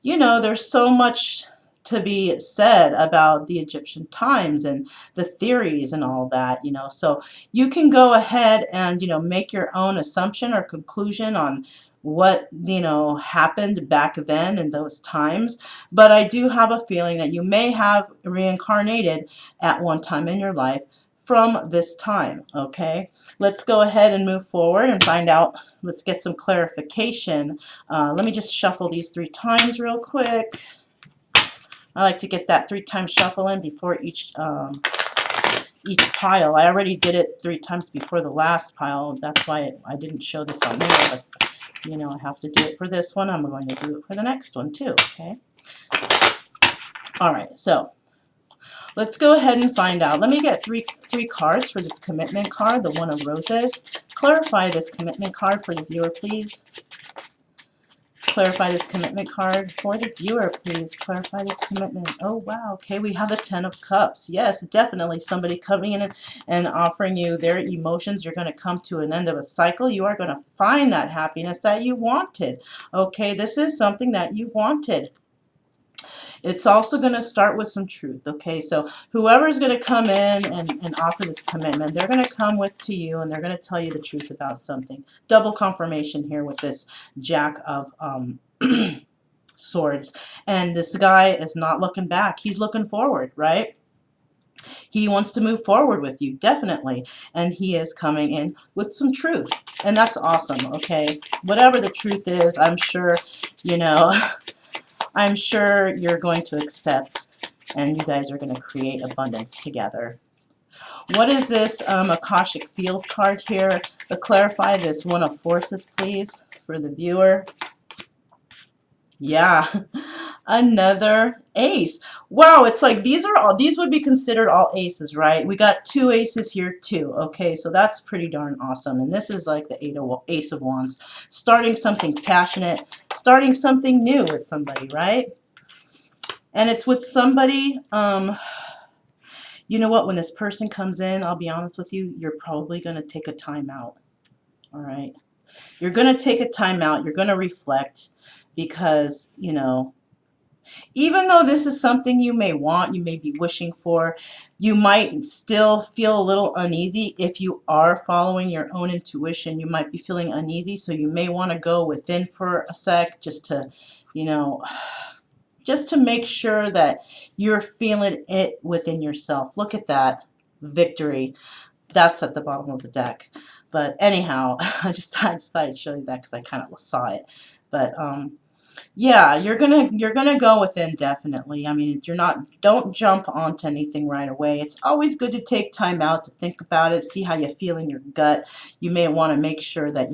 you know, there's so much to be said about the Egyptian times and the theories and all that, you know. So you can go ahead and, you know, make your own assumption or conclusion on what, you know, happened back then in those times. But I do have a feeling that you may have reincarnated at one time in your life from this time, okay? Let's go ahead and move forward and find out. Let's get some clarification. Let me just shuffle these 3 times real quick. I like to get that 3 times shuffle in before each pile. I already did it 3 times before the last pile. That's why I didn't show this on there. But, you know, I have to do it for this one. I'm going to do it for the next one too, okay? All right, so let's go ahead and find out. Let me get three cards for this commitment card, the one of roses. Clarify this commitment card for the viewer, please. Clarify this commitment card for the viewer, please. Clarify this commitment. Oh, wow. Okay, we have the 10 of Cups. Yes, definitely somebody coming in and offering you their emotions. You're going to come to an end of a cycle. You are going to find that happiness that you wanted. Okay, this is something that you wanted. It's also going to start with some truth, okay? So whoever is going to come in and offer this commitment, they're going to come to you and they're going to tell you the truth about something. Double confirmation here with this Jack of Swords. And this guy is not looking back. He's looking forward, right? He wants to move forward with you, definitely. And he is coming in with some truth. And that's awesome, okay? Whatever the truth is, I'm sure, you know, I'm sure you're going to accept, and you guys are going to create abundance together. What is this Akashic Field card here? To clarify this one of forces, please, for the viewer. Yeah, another ace. Wow, it's like these would be considered all aces, right? We got 2 aces here too. Okay, so that's pretty darn awesome. And this is like the Ace of Wands. Starting something passionate, starting something new with somebody, right? And it's with somebody, you know what, when this person comes in, I'll be honest with you, you're probably going to take a time out, all right? You're going to take a time out. You're going to reflect because, you know, even though this is something you may want, you may be wishing for, you might still feel a little uneasy if you are following your own intuition. You might be feeling uneasy, so you may want to go within for a sec just to, you know, just to make sure that you're feeling it within yourself. Look at that victory. That's at the bottom of the deck. But anyhow, I just thought I'd show you that because I kind of saw it. But yeah, you're gonna go within definitely. I mean, don't jump onto anything right away. It's always good to take time out to think about it, see how you feel in your gut. You may want to make sure that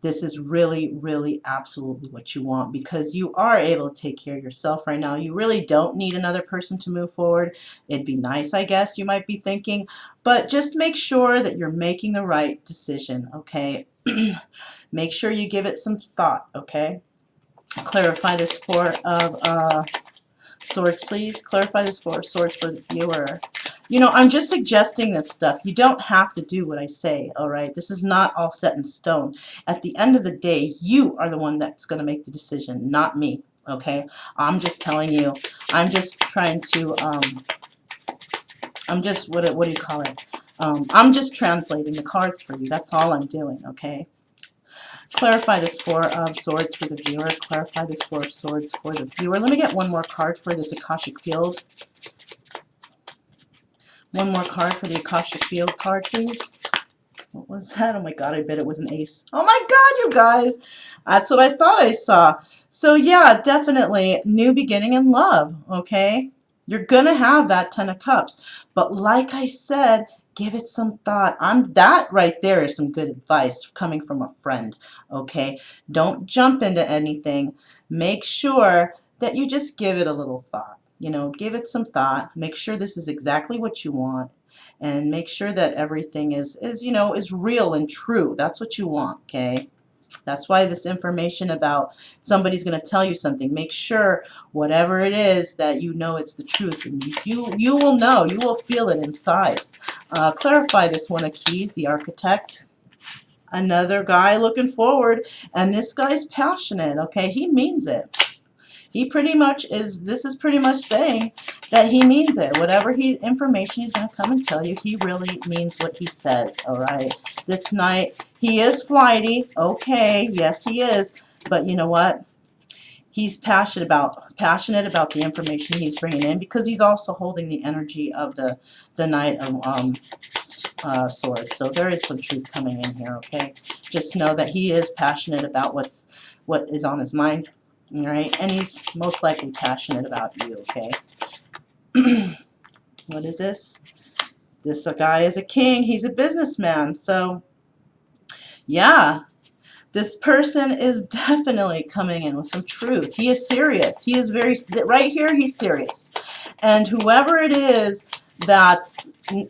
this is really, really absolutely what you want, because you are able to take care of yourself right now. You really don't need another person to move forward. It'd be nice, I guess, you might be thinking, but just make sure that you're making the right decision, okay? Make sure you give it some thought, okay? Clarify this Four of Swords, please. Clarify this Four of Swords for the viewer. You know, I'm just suggesting this stuff. You don't have to do what I say, all right? This is not all set in stone. At the end of the day, you are the one that's going to make the decision, not me, okay? I'm just telling you. I'm just trying to, I'm just, what do you call it? I'm just translating the cards for you. That's all I'm doing, okay? Clarify this Four of Swords for the viewer. Clarify this Four of Swords for the viewer. Let me get one more card for this Akashic Field. One more card for the Akashic Field card, please. What was that? Oh my god, I bet it was an ace. Oh my god, you guys! That's what I thought I saw. So yeah, definitely new beginning in love, okay? You're gonna have that Ten of Cups. But like I said, give it some thought. That right there is some good advice coming from a friend, okay? Don't jump into anything. Make sure that you just give it a little thought. You know, give it some thought. Make sure this is exactly what you want, and make sure that everything is real and true. That's what you want, okay? That's why this information about somebody's going to tell you something. Make sure whatever it is that you know it's the truth, and you will know. You will feel it inside. Clarify this One of Keys, the Architect. Another guy looking forward, and this guy's passionate, okay? He means it. He pretty much is, this is pretty much saying that he means it. Whatever information he's going to come and tell you, he really means what he says, all right? This night, he is flighty, okay, yes he is, but you know what? He's passionate about the information he's bringing in, because he's also holding the energy of the Knight of Swords. So there is some truth coming in here, okay? Just know that he is passionate about what is on his mind, all right? And he's most likely passionate about you, okay? What is this? This guy is a king. He's a businessman. So, yeah. This person is definitely coming in with some truth. He is serious. He is right here, he's serious. And whoever it is that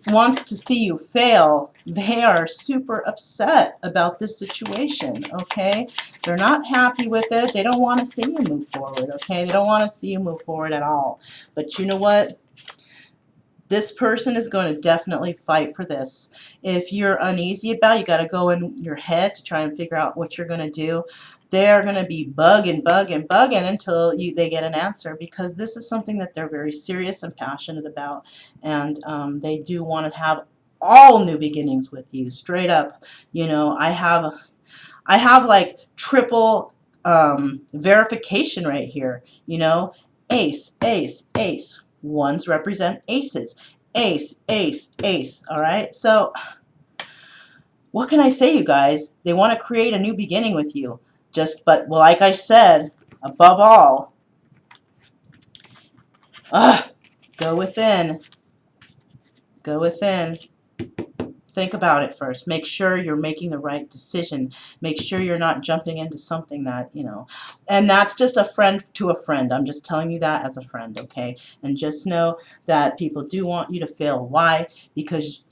wants to see you fail, they are super upset about this situation, okay? They're not happy with it. They don't want to see you move forward, okay? They don't want to see you move forward at all. But you know what? This person is going to definitely fight for this. If you're uneasy about it, you got to go in your head to try and figure out what you're going to do. They're going to be bugging until they get an answer, because this is something that they're very serious and passionate about, and they do want to have all new beginnings with you, straight up. You know, I have like triple verification right here, you know, ace, ace, ace. Ones represent aces. Ace, ace, ace, all right? So what can I say, you guys? They want to create a new beginning with you. But well, like I said, above all, go within. Go within. Think about it first. Make sure you're making the right decision. Make sure you're not jumping into something that, and that's just a friend to a friend. I'm just telling you that as a friend, okay? And just know that people do want you to fail. Why? Because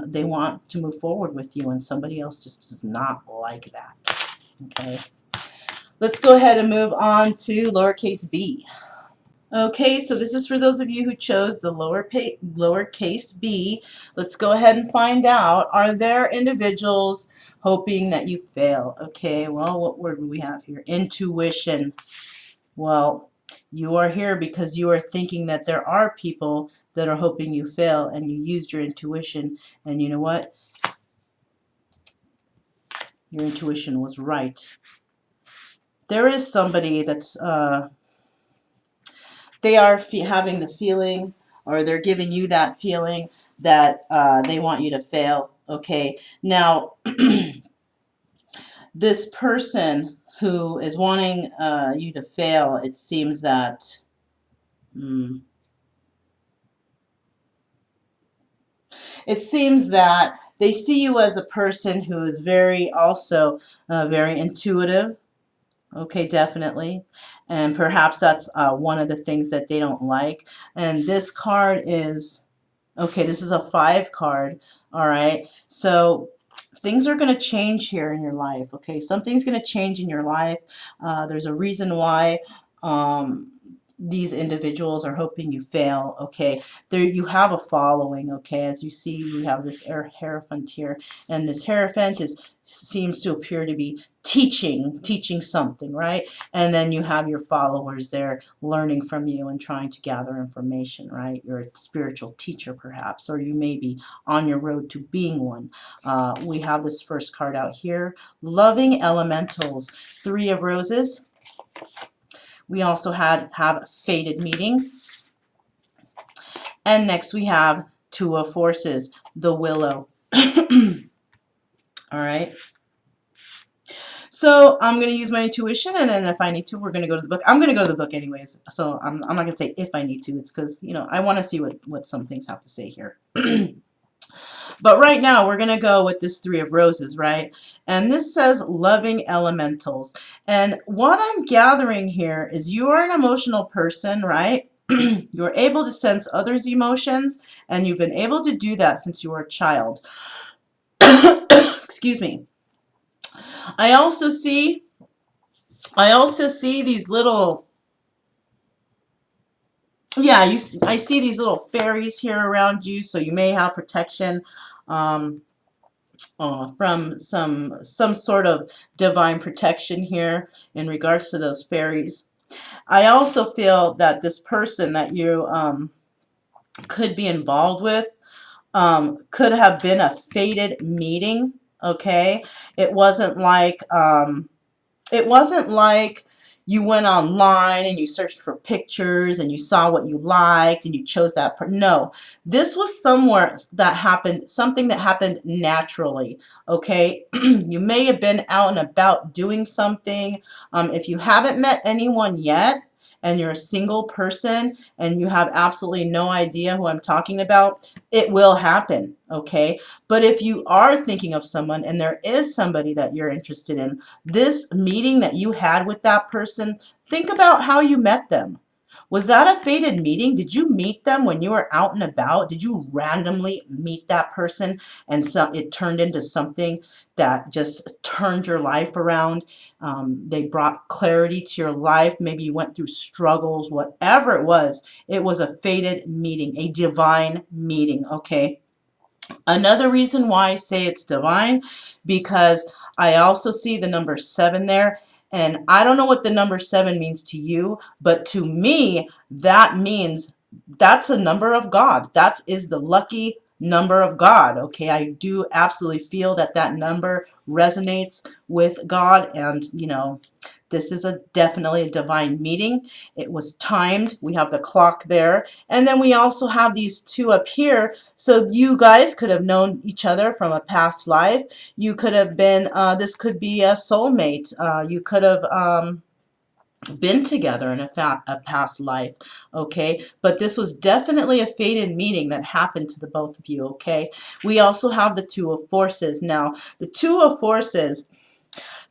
they want to move forward with you, and somebody else just does not like that, okay? Let's go ahead and move on to lowercase b. Okay, so this is for those of you who chose the lowercase b. Let's go ahead and find out, are there individuals hoping that you fail? Okay, well, what word do we have here? Intuition. Well, you are here because you are thinking that there are people that are hoping you fail, and you used your intuition, and you know what? Your intuition was right. There is somebody that's they are having the feeling, or they're giving you that feeling that they want you to fail. Okay, now this person who is wanting you to fail, it seems that hmm, it seems that they see you as a person who is very also very intuitive. Okay, definitely. And perhaps that's one of the things that they don't like. And this card is, okay, this is a 5 card. All right. So things are going to change here in your life. Okay, something's going to change in your life. There's a reason why um, these individuals are hoping you fail. Okay, there you have a following. Okay, as you see, you have this hierophant here, and this hierophant is seems to appear to be teaching something, right? And then you have your followers there learning from you and trying to gather information, right? You're a spiritual teacher perhaps, or you may be on your road to being one. We have this first card out here, loving elementals, 3 of roses. We also have fated meeting. And next we have 2 of forces, the willow. All right. So I'm going to use my intuition, and then if I need to, we're going to go to the book. I'm going to go to the book anyways. So I'm not going to say if I need to. It's because, you know, I want to see what some things have to say here. But right now, we're going to go with this 3 of roses, right? And this says loving elementals. And what I'm gathering here is you are an emotional person, right? You're able to sense others' emotions, and you've been able to do that since you were a child. Excuse me. I also see these little, yeah, I see these little fairies here around you, so you may have protection. Um, from some sort of divine protection here in regards to those fairies. I also feel that this person that you could be involved with could have been a fated meeting. Okay, it wasn't like you went online and you searched for pictures and you saw what you liked and you chose that. No, this was somewhere that happened, something that happened naturally. Okay, you may have been out and about doing something. If you haven't met anyone yet, and you're a single person and you have absolutely no idea who I'm talking about, it will happen. Okay, but if you are thinking of someone and there is somebody that you're interested in, this meeting that you had with that person, think about how you met them. Was that a fated meeting? Did you meet them when you were out and about? Did you randomly meet that person and so it turned into something that just turned your life around? They brought clarity to your life. Maybe you went through struggles, whatever it was a fated meeting, a divine meeting, okay? Another reason why I say it's divine, because I also see the number 7 there. And I don't know what the number 7 means to you, but to me, that means that's a number of God. That is the lucky number of God. Okay, I do absolutely feel that that number resonates with God, and you know, this is definitely a divine meeting. It was timed. We have the clock there, and then we also have these 2 up here. So you guys could have known each other from a past life. You could have been, this could be a soulmate. You could have been together in a past life, okay? But this was definitely a fated meeting that happened to the both of you, okay? We also have the 2 of forces. Now, the 2 of forces,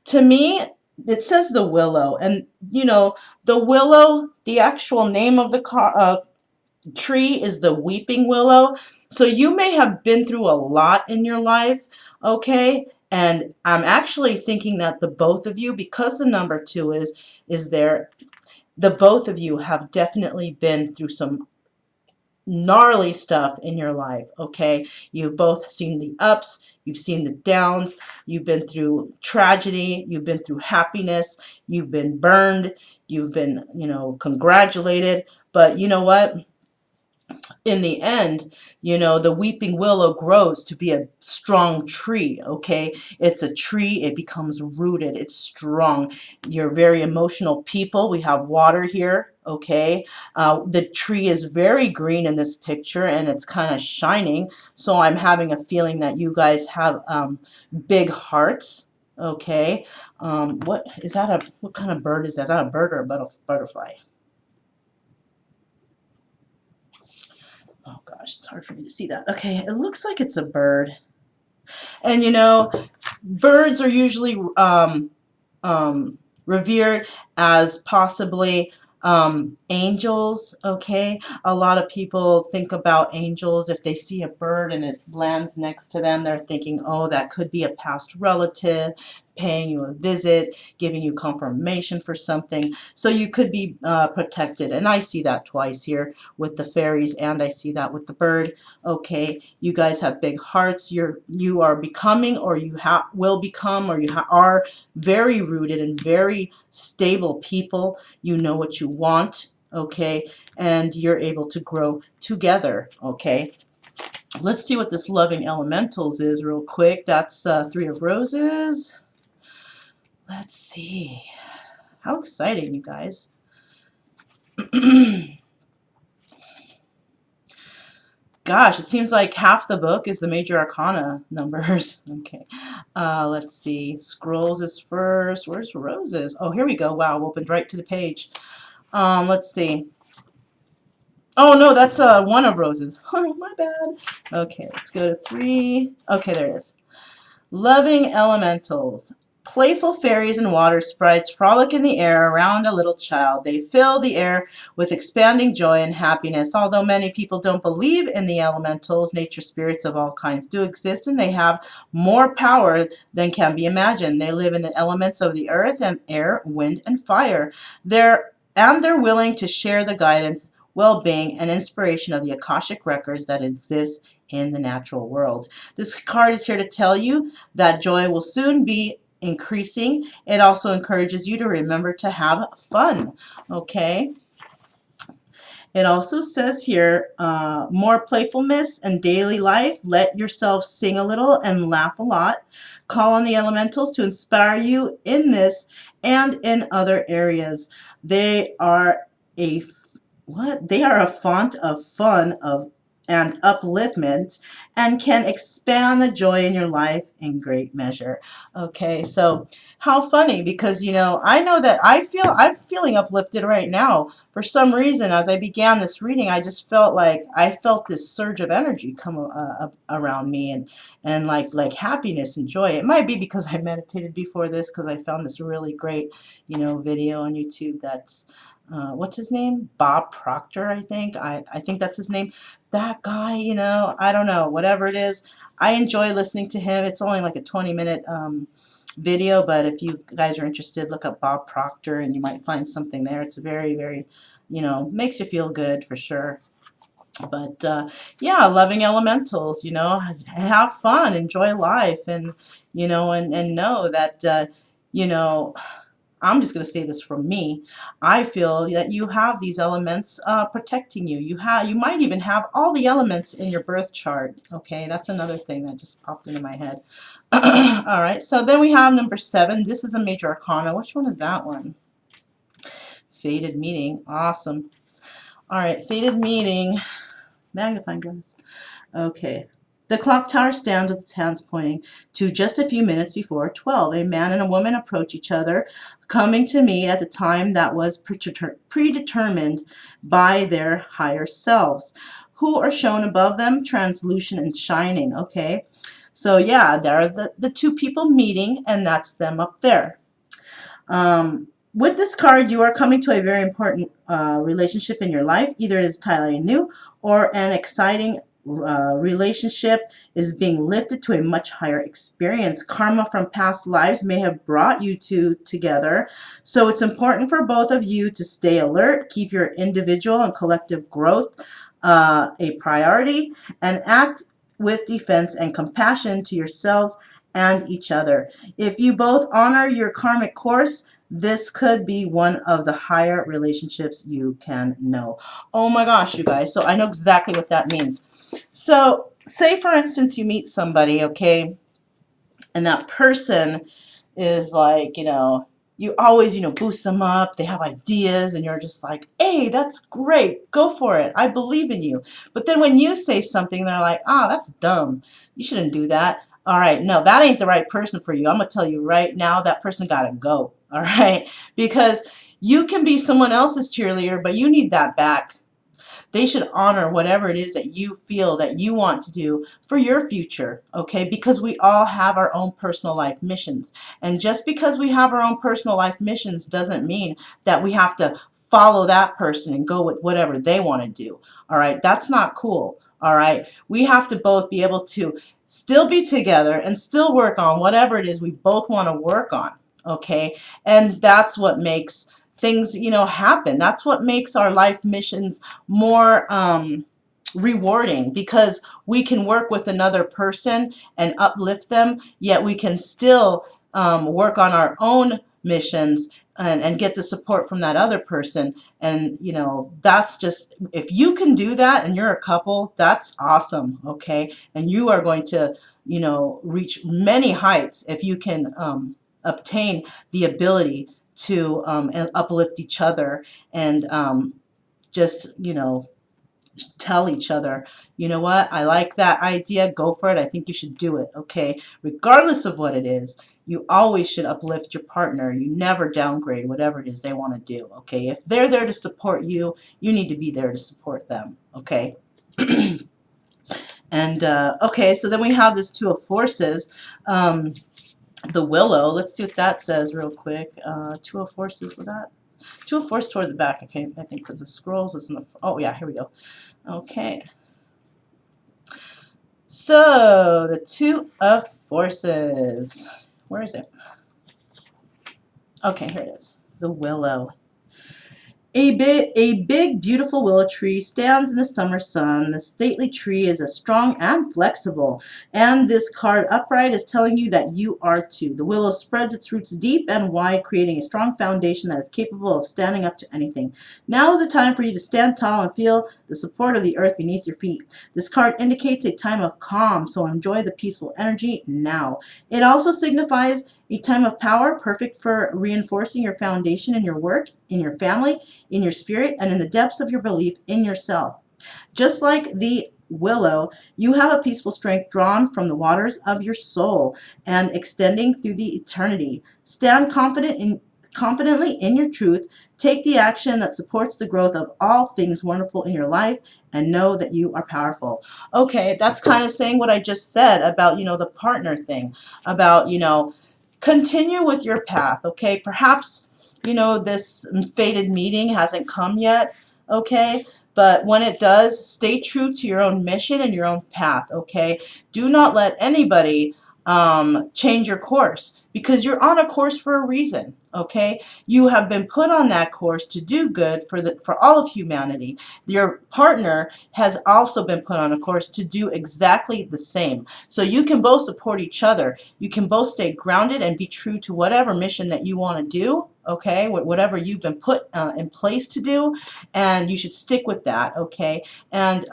to me, it says the willow. And, you know, the willow, the actual name of the tree is the weeping willow. So you may have been through a lot in your life, okay? And I'm actually thinking that the both of you, because the number 2 is there, the both of you have definitely been through some gnarly stuff in your life, okay? You've both seen the ups, you've seen the downs, you've been through tragedy, you've been through happiness, you've been burned, you've been, you know, congratulated. But you know what? in the end, you know, the weeping willow grows to be a strong tree, okay? It's a tree, it becomes rooted, it's strong. You're very emotional people. We have water here, okay? The tree is very green in this picture and it's kind of shining. So I'm having a feeling that you guys have big hearts, okay? What is that what kind of bird is that? Is that a bird or a butterfly? Oh gosh, it's hard for me to see that. Okay, it looks like it's a bird. And you know, birds are usually revered as possibly angels, okay? A lot of people think about angels. If they see a bird and it lands next to them, they're thinking, oh, that could be a past relative paying you a visit, giving you confirmation for something. So you could be protected. And I see that twice here with the fairies, and I see that with the bird. Okay, you guys have big hearts. You are becoming, or you will become, or are very rooted and very stable people. You know what you want, okay, and you're able to grow together, okay. Let's see what this loving elementals is real quick. That's Three of Roses. Let's see. How exciting, you guys. Gosh, it seems like half the book is the major arcana numbers. Okay, let's see. Scrolls is first. Where's Roses? Oh, here we go. Wow, opened right to the page. Let's see. Oh no, that's one of Roses. Oh, my bad. Okay, let's go to 3. Okay, there it is. Loving elementals. Playful fairies and water sprites frolic in the air around a little child. They fill the air with expanding joy and happiness. Although many people don't believe in the elementals, nature spirits of all kinds do exist, and they have more power than can be imagined. They live in the elements of the earth and air, wind, and fire. They're willing to share the guidance, well-being, and inspiration of the Akashic records that exist in the natural world. This card is here to tell you that joy will soon be increasing. It also encourages you to remember to have fun, okay? It also says here, more playfulness in daily life. Let yourself sing a little and laugh a lot. Call on the elementals to inspire you in this and in other areas. They are a what? They are a font of fun and upliftment and can expand the joy in your life in great measure. Okay, so how funny, because you know, I know that I'm feeling uplifted right now. For some reason, as I began this reading, I just felt like I felt this surge of energy come around me, and like happiness and joy. It might be because I meditated before this, because I found this really great, you know, video on YouTube that's what's his name? Bob Proctor, I think. I think that's his name. That guy, you know, I don't know, whatever it is. I enjoy listening to him. It's only like a 20-minute video, but if you guys are interested, look up Bob Proctor and you might find something there. It's very, very, you know, makes you feel good for sure. But yeah, loving elementals, you know, have fun, enjoy life, and you know, and know that you know, I'm just going to say this from me. I feel that you have these elements protecting you. You might even have all the elements in your birth chart. Okay, that's another thing that just popped into my head. All right, so then we have number 7. This is a major arcana. Which one is that one? Fated meeting. Awesome. All right, fated meeting. Magnifying glass. Okay. The clock tower stands with its hands pointing to just a few minutes before 12. A man and a woman approach each other, coming to meet at the time that was predetermined by their higher selves, who are shown above them, translucent and shining. Okay, so yeah, there are the two people meeting, and that's them up there. With this card, you are coming to a very important relationship in your life. Either it is entirely new or an exciting relationship is being lifted to a much higher experience. Karma from past lives may have brought you two together, so it's important for both of you to stay alert, keep your individual and collective growth a priority, and act with defense and compassion to yourselves and each other. If you both honor your karmic course, this could be one of the higher relationships you can know. Oh my gosh, you guys. So I know exactly what that means. So say, for instance, you meet somebody, okay, and that person is like, you always, boost them up. They have ideas, and you're just like, hey, that's great. Go for it. I believe in you. But then when you say something, they're like, ah, that's dumb. You shouldn't do that. All right, no, that ain't the right person for you. I'm going to tell you right now, that person got to go. All right, because you can be someone else's cheerleader, but you need that back. They should honor whatever it is that you feel that you want to do for your future, okay? Because we all have our own personal life missions. And just because we have our own personal life missions doesn't mean that we have to follow that person and go with whatever they want to do, all right? That's not cool, all right? We have to both be able to still be together and still work on whatever it is we both want to work on, okay? And that's what makes things, happen. That's what makes our life missions more rewarding, because we can work with another person and uplift them, yet we can still work on our own missions and get the support from that other person. And that's just, if you can do that and you're a couple, that's awesome, okay? And you are going to reach many heights if you can obtain the ability to uplift each other and just tell each other, you know what, I like that idea, go for it, I think you should do it, okay? Regardless of what it is, you always should uplift your partner. You never downgrade whatever it is they want to do, okay? If they're there to support you, you need to be there to support them, okay? And okay, so then we have this Two of Forces, the Willow. Let's see what that says real quick. Two of Forces, was that? Two of Forces toward the back, okay, I think, because the scrolls was in the, oh yeah, here we go. Okay. So, the Two of Forces. Where is it? Okay, here it is. The Willow. A big, beautiful willow tree stands in the summer sun. The stately tree is strong and flexible, and this card upright is telling you that you are too. The willow spreads its roots deep and wide, creating a strong foundation that is capable of standing up to anything. Now is the time for you to stand tall and feel the support of the earth beneath your feet. This card indicates a time of calm, so enjoy the peaceful energy now. It also signifies a time of power, perfect for reinforcing your foundation in your work, in your family, in your spirit, and in the depths of your belief in yourself. Just like the willow, you have a peaceful strength drawn from the waters of your soul and extending through the eternity. Stand confidently in your truth. Take the action that supports the growth of all things wonderful in your life, and know that you are powerful. Okay, that's kind of saying what I just said about, the partner thing, about, continue with your path, okay? Perhaps, this fated meeting hasn't come yet, okay? But when it does, stay true to your own mission and your own path, okay? Do not let anybody change your course, because you're on a course for a reason, okay? You have been put on that course to do good for all of humanity. Your partner has also been put on a course to do exactly the same. So you can both support each other. You can both stay grounded and be true to whatever mission that you want to do, okay? Whatever you've been put in place to do, and you should stick with that, okay? And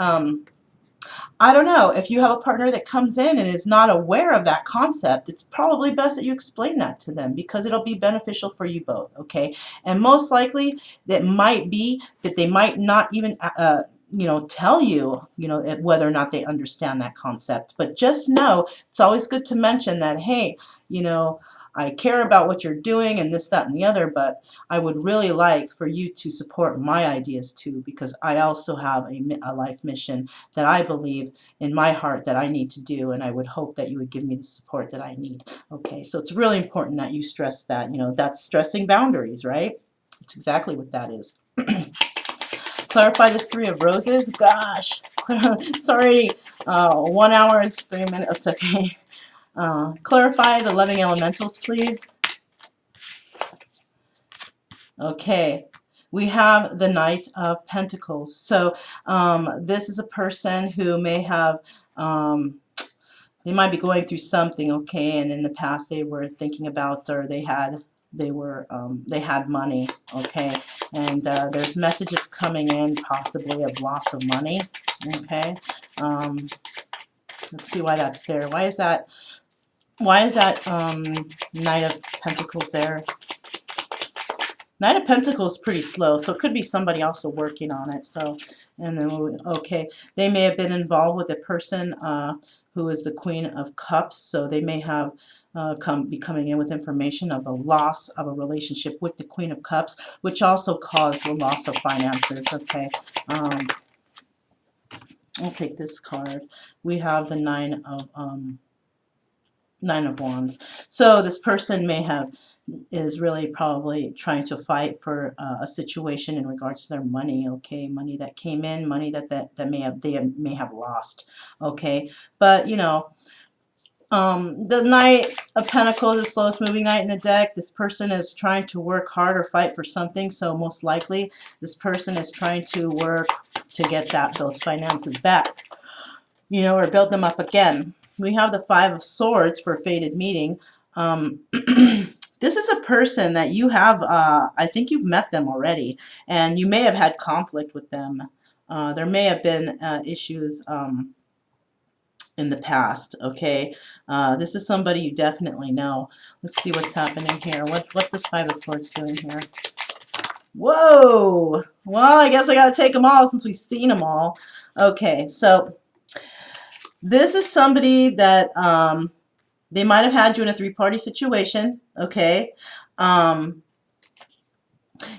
I don't know, if you have a partner that comes in and is not aware of that concept, it's probably best that you explain that to them, because it'll be beneficial for you both, okay? And most likely, that might be that they might not even tell you, whether or not they understand that concept. But just know, it's always good to mention that, hey, I care about what you're doing and this, that, and the other, but I would really like for you to support my ideas too, because I also have a life mission that I believe in my heart that I need to do, and I would hope that you would give me the support that I need. Okay, so it's really important that you stress that. That's stressing boundaries, right? That's exactly what that is. Clarify this Three of Roses. Gosh, it's already 1 hour and 3 minutes. Okay. Clarify the loving elementals, please. Okay. We have the Knight of Pentacles. So this is a person who may have They might be going through something, okay, and in the past they were thinking about, or they had money, okay, and there's messages coming in possibly of loss of money, okay. Um, let's see why that's there. Why is that? Why is that Knight of Pentacles there? Knight of Pentacles is pretty slow, so it could be somebody also working on it. So, and then, okay, they may have been involved with a person who is the Queen of Cups, so they may have be coming in with information of a loss of a relationship with the Queen of Cups, which also caused the loss of finances, okay. I'll take this card. We have the Nine of Wands. So this person is really probably trying to fight for a situation in regards to their money, okay, money that came in, money that they may have lost, okay, but you know, the Knight of Pentacles is the slowest moving knight in the deck. This person is trying to work hard or fight for something, so most likely this person is trying to work to get those finances back, you know, or build them up again. We have the Five of Swords for fated meeting. This is a person that you have, I think you've met them already, and you may have had conflict with them. There may have been issues in the past, okay? This is somebody you definitely know. Let's see what's happening here. What's this Five of Swords doing here? Whoa! Well, I guess I gotta take them all since we've seen them all. Okay, so this is somebody that they might have had you in a three-party situation, okay?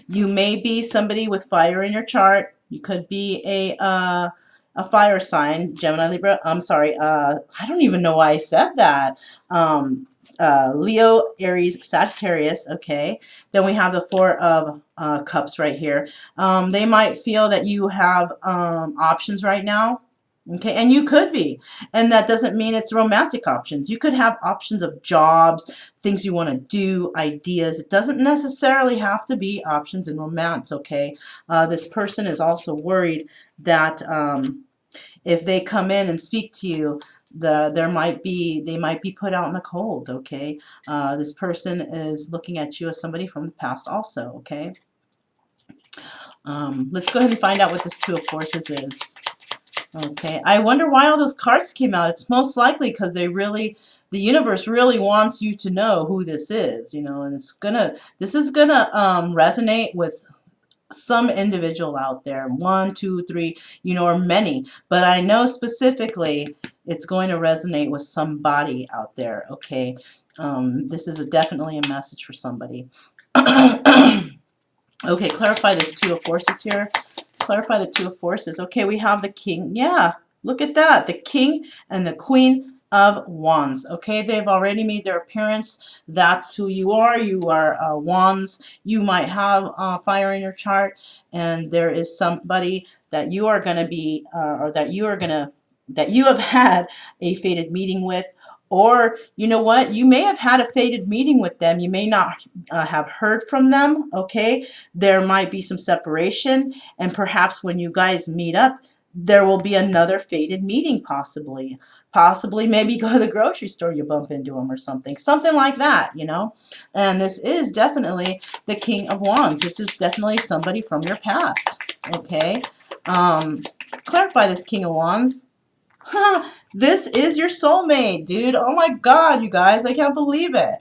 You may be somebody with fire in your chart. You could be a fire sign, Gemini, Libra. I'm sorry. I don't even know why I said that. Leo, Aries, Sagittarius. Okay. Then we have the Four of Cups right here. They might feel that you have options right now. Okay, and you could be, and that doesn't mean it's romantic options. You could have options of jobs, things you want to do, ideas. It doesn't necessarily have to be options in romance, okay? This person is also worried that if they come in and speak to you, they might be put out in the cold, okay? This person is looking at you as somebody from the past also, okay? Let's go ahead and find out what this Two of Forces is. Okay, I wonder why all those cards came out. It's most likely because the universe really wants you to know who this is, you know, and this is gonna resonate with some individual out there, one, two, three, you know, or many, but I know specifically it's going to resonate with somebody out there, okay? This is definitely a message for somebody. Okay, clarify this Two of Forces here. Clarify the Two of Forces. Okay, we have the King. Yeah, look at that. The King and the Queen of Wands. Okay, they've already made their appearance. That's who you are. You are Wands. You might have fire in your chart, and there is somebody that you are going to be, or that you have had a fated meeting with. Or, you know what, you may have had a fated meeting with them. You may not have heard from them, okay? There might be some separation, and perhaps when you guys meet up, there will be another fated meeting possibly. Possibly maybe go to the grocery store, you bump into them or something. Something like that, you know? And this is definitely the King of Wands. This is definitely somebody from your past, okay? Clarify this King of Wands. This is your soulmate, dude. Oh my God, you guys. I can't believe it.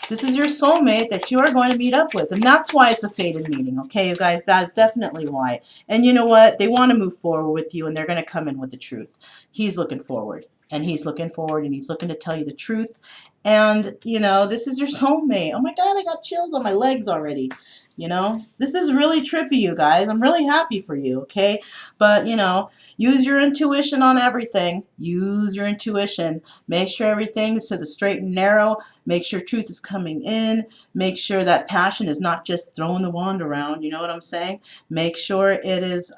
This is your soulmate that you are going to meet up with. And that's why it's a fated meeting, okay, you guys? That is definitely why. And you know what? They want to move forward with you, and they're going to come in with the truth. He's looking forward. And he's looking forward, and he's looking to tell you the truth. And, you know, this is your soulmate. Oh, my God, I got chills on my legs already. You know, this is really trippy, you guys. I'm really happy for you, okay? But, you know, use your intuition on everything. Use your intuition. Make sure everything's to the straight and narrow. Make sure truth is coming in. Make sure that passion is not just throwing the wand around. You know what I'm saying? Make sure it is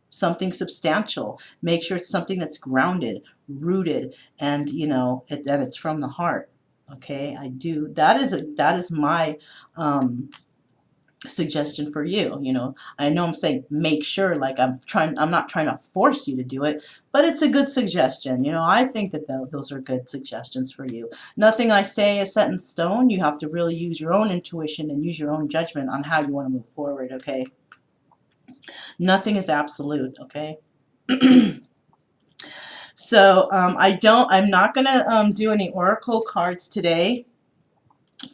something substantial. Make sure it's something that's grounded, rooted, and you know that it's from the heart. Okay, I do. That is my suggestion for you. You know, I know I'm saying make sure, like I'm not trying to force you to do it, but it's a good suggestion. You know, I think that those are good suggestions for you. Nothing I say is set in stone. You have to really use your own intuition and use your own judgment on how you want to move forward, okay? Nothing is absolute, okay? So I'm not gonna do any oracle cards today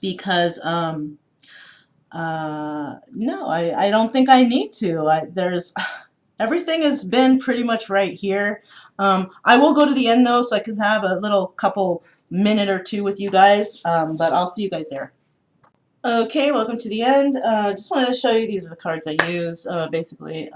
because no, I don't think I need to. There's everything has been pretty much right here. I will go to the end though, so I can have a little couple minute or two with you guys. But I'll see you guys there. Okay, welcome to the end. Just wanted to show you these are the cards I use. Basically,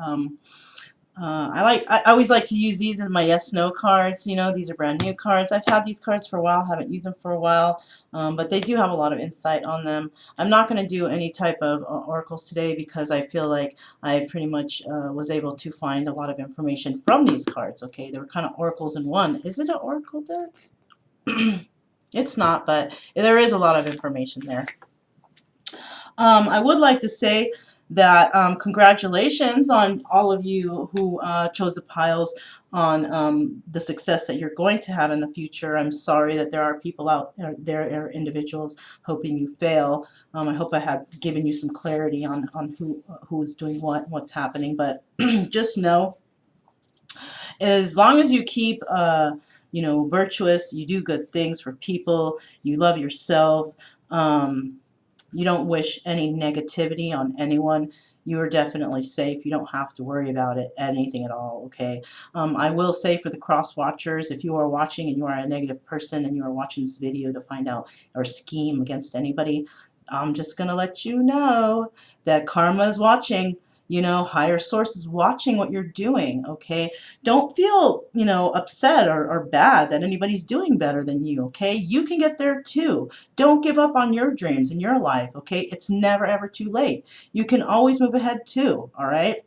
I always like to use these as my yes no cards. You know, these are brand new cards. I've had these cards for a while, haven't used them for a while, but they do have a lot of insight on them. I'm not going to do any type of oracles today because I feel like I pretty much was able to find a lot of information from these cards. Okay, they were kind of oracles in one. Is it an oracle deck? It's not, but there is a lot of information there. I would like to say that congratulations on all of you who chose the piles on the success that you're going to have in the future. I'm sorry that there are people out there, there are individuals hoping you fail. I hope I have given you some clarity on who's doing what and what's happening, but just know as long as you keep you know, virtuous, you do good things for people, you love yourself, you don't wish any negativity on anyone, you are definitely safe. You don't have to worry about it, anything at all, okay? I will say for the cross watchers, if you are watching and you are a negative person and you are watching this video to find out or scheme against anybody, I'm just going to let you know that karma is watching. You know, higher source is watching what you're doing, okay? Don't feel, you know, upset or bad that anybody's doing better than you, okay? You can get there too. Don't give up on your dreams in your life, okay? It's never ever too late. You can always move ahead too, all right?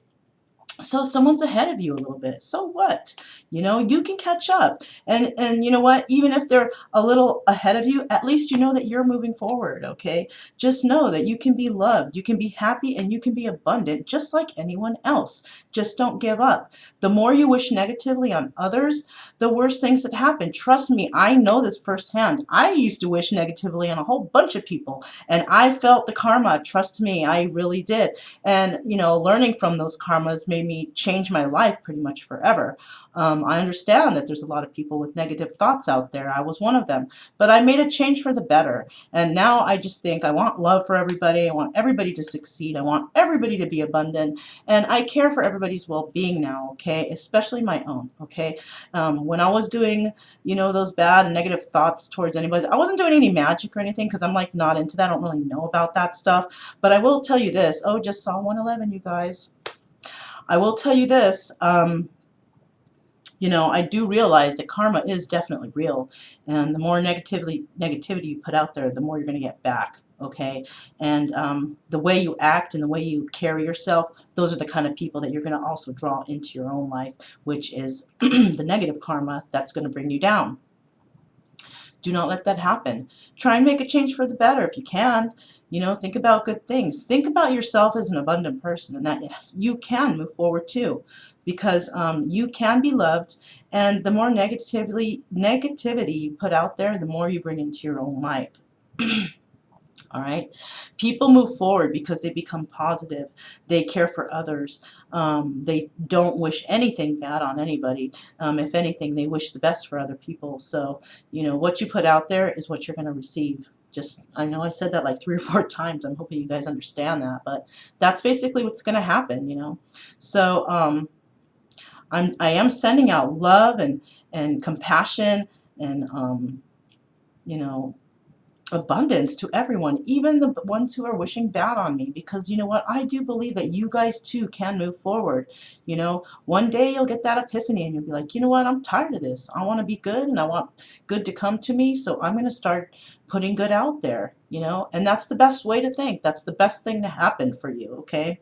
So someone's ahead of you a little bit. So what? You know, you can catch up. And you know what? Even if they're a little ahead of you, at least you know that you're moving forward, okay? Just know that you can be loved, you can be happy, and you can be abundant just like anyone else. Just don't give up. The more you wish negatively on others, the worse things that happen. Trust me, I know this firsthand. I used to wish negatively on a whole bunch of people, and I felt the karma. Trust me, I really did. And, you know, learning from those karmas made me change my life pretty much forever. I understand that there's a lot of people with negative thoughts out there. I was one of them. But I made a change for the better. And now I just think I want love for everybody. I want everybody to succeed. I want everybody to be abundant. And I care for everybody's well-being now, okay? Especially my own, okay? When I was doing, you know, those bad and negative thoughts towards anybody, I wasn't doing any magic or anything because I'm like not into that. I don't really know about that stuff. But I will tell you this. Oh, just saw 111, you guys. I will tell you this. You know, I do realize that karma is definitely real, and the more negativity you put out there, the more you're going to get back. Okay, and the way you act and the way you carry yourself, those are the kind of people that you're going to also draw into your own life, which is the negative karma that's going to bring you down. Do not let that happen. Try and make a change for the better if you can. You know, think about good things. Think about yourself as an abundant person and that you can move forward too, because you can be loved, and the more negativity you put out there, the more you bring into your own life. All right. People move forward because they become positive. They care for others. They don't wish anything bad on anybody. If anything, they wish the best for other people. So, you know, what you put out there is what you're going to receive. Just, I know I said that like 3 or 4 times. I'm hoping you guys understand that, but that's basically what's going to happen, you know. So, I am sending out love and compassion and, you know, abundance to everyone, even the ones who are wishing bad on me, because you know what, I do believe that you guys too can move forward. You know, one day you'll get that epiphany and you'll be like, you know what, I'm tired of this. I want to be good and I want good to come to me, so I'm going to start putting good out there, you know. And that's the best way to think. That's the best thing to happen for you, okay?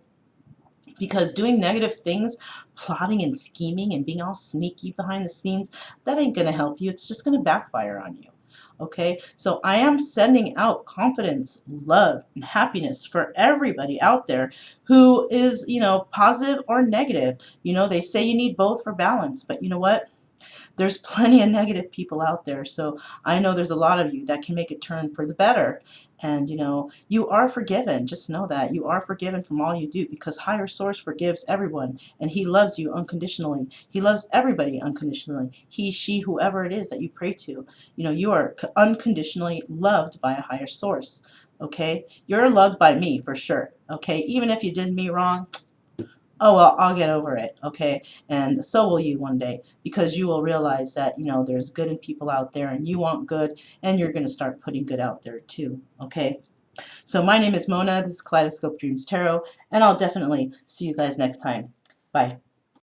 Because doing negative things, plotting and scheming and being all sneaky behind the scenes, that ain't going to help you. It's just going to backfire on you. Okay, so I am sending out confidence, love, and happiness for everybody out there who is, positive or negative. They say you need both for balance, but you know what? There's plenty of negative people out there. So I know there's a lot of you that can make a turn for the better. And you are forgiven. Just know that you are forgiven from all you do, because higher source forgives everyone and he loves you unconditionally. He loves everybody unconditionally. He, she, whoever it is that you pray to. You are unconditionally loved by a higher source. Okay? You're loved by me for sure. Okay? Even if you did me wrong, oh well, I'll get over it, okay? And so will you one day, because you will realize that, there's good in people out there and you want good, and you're going to start putting good out there too, okay? So my name is Mona, this is Kaleidoscope Dreams Tarot, and I'll definitely see you guys next time. Bye.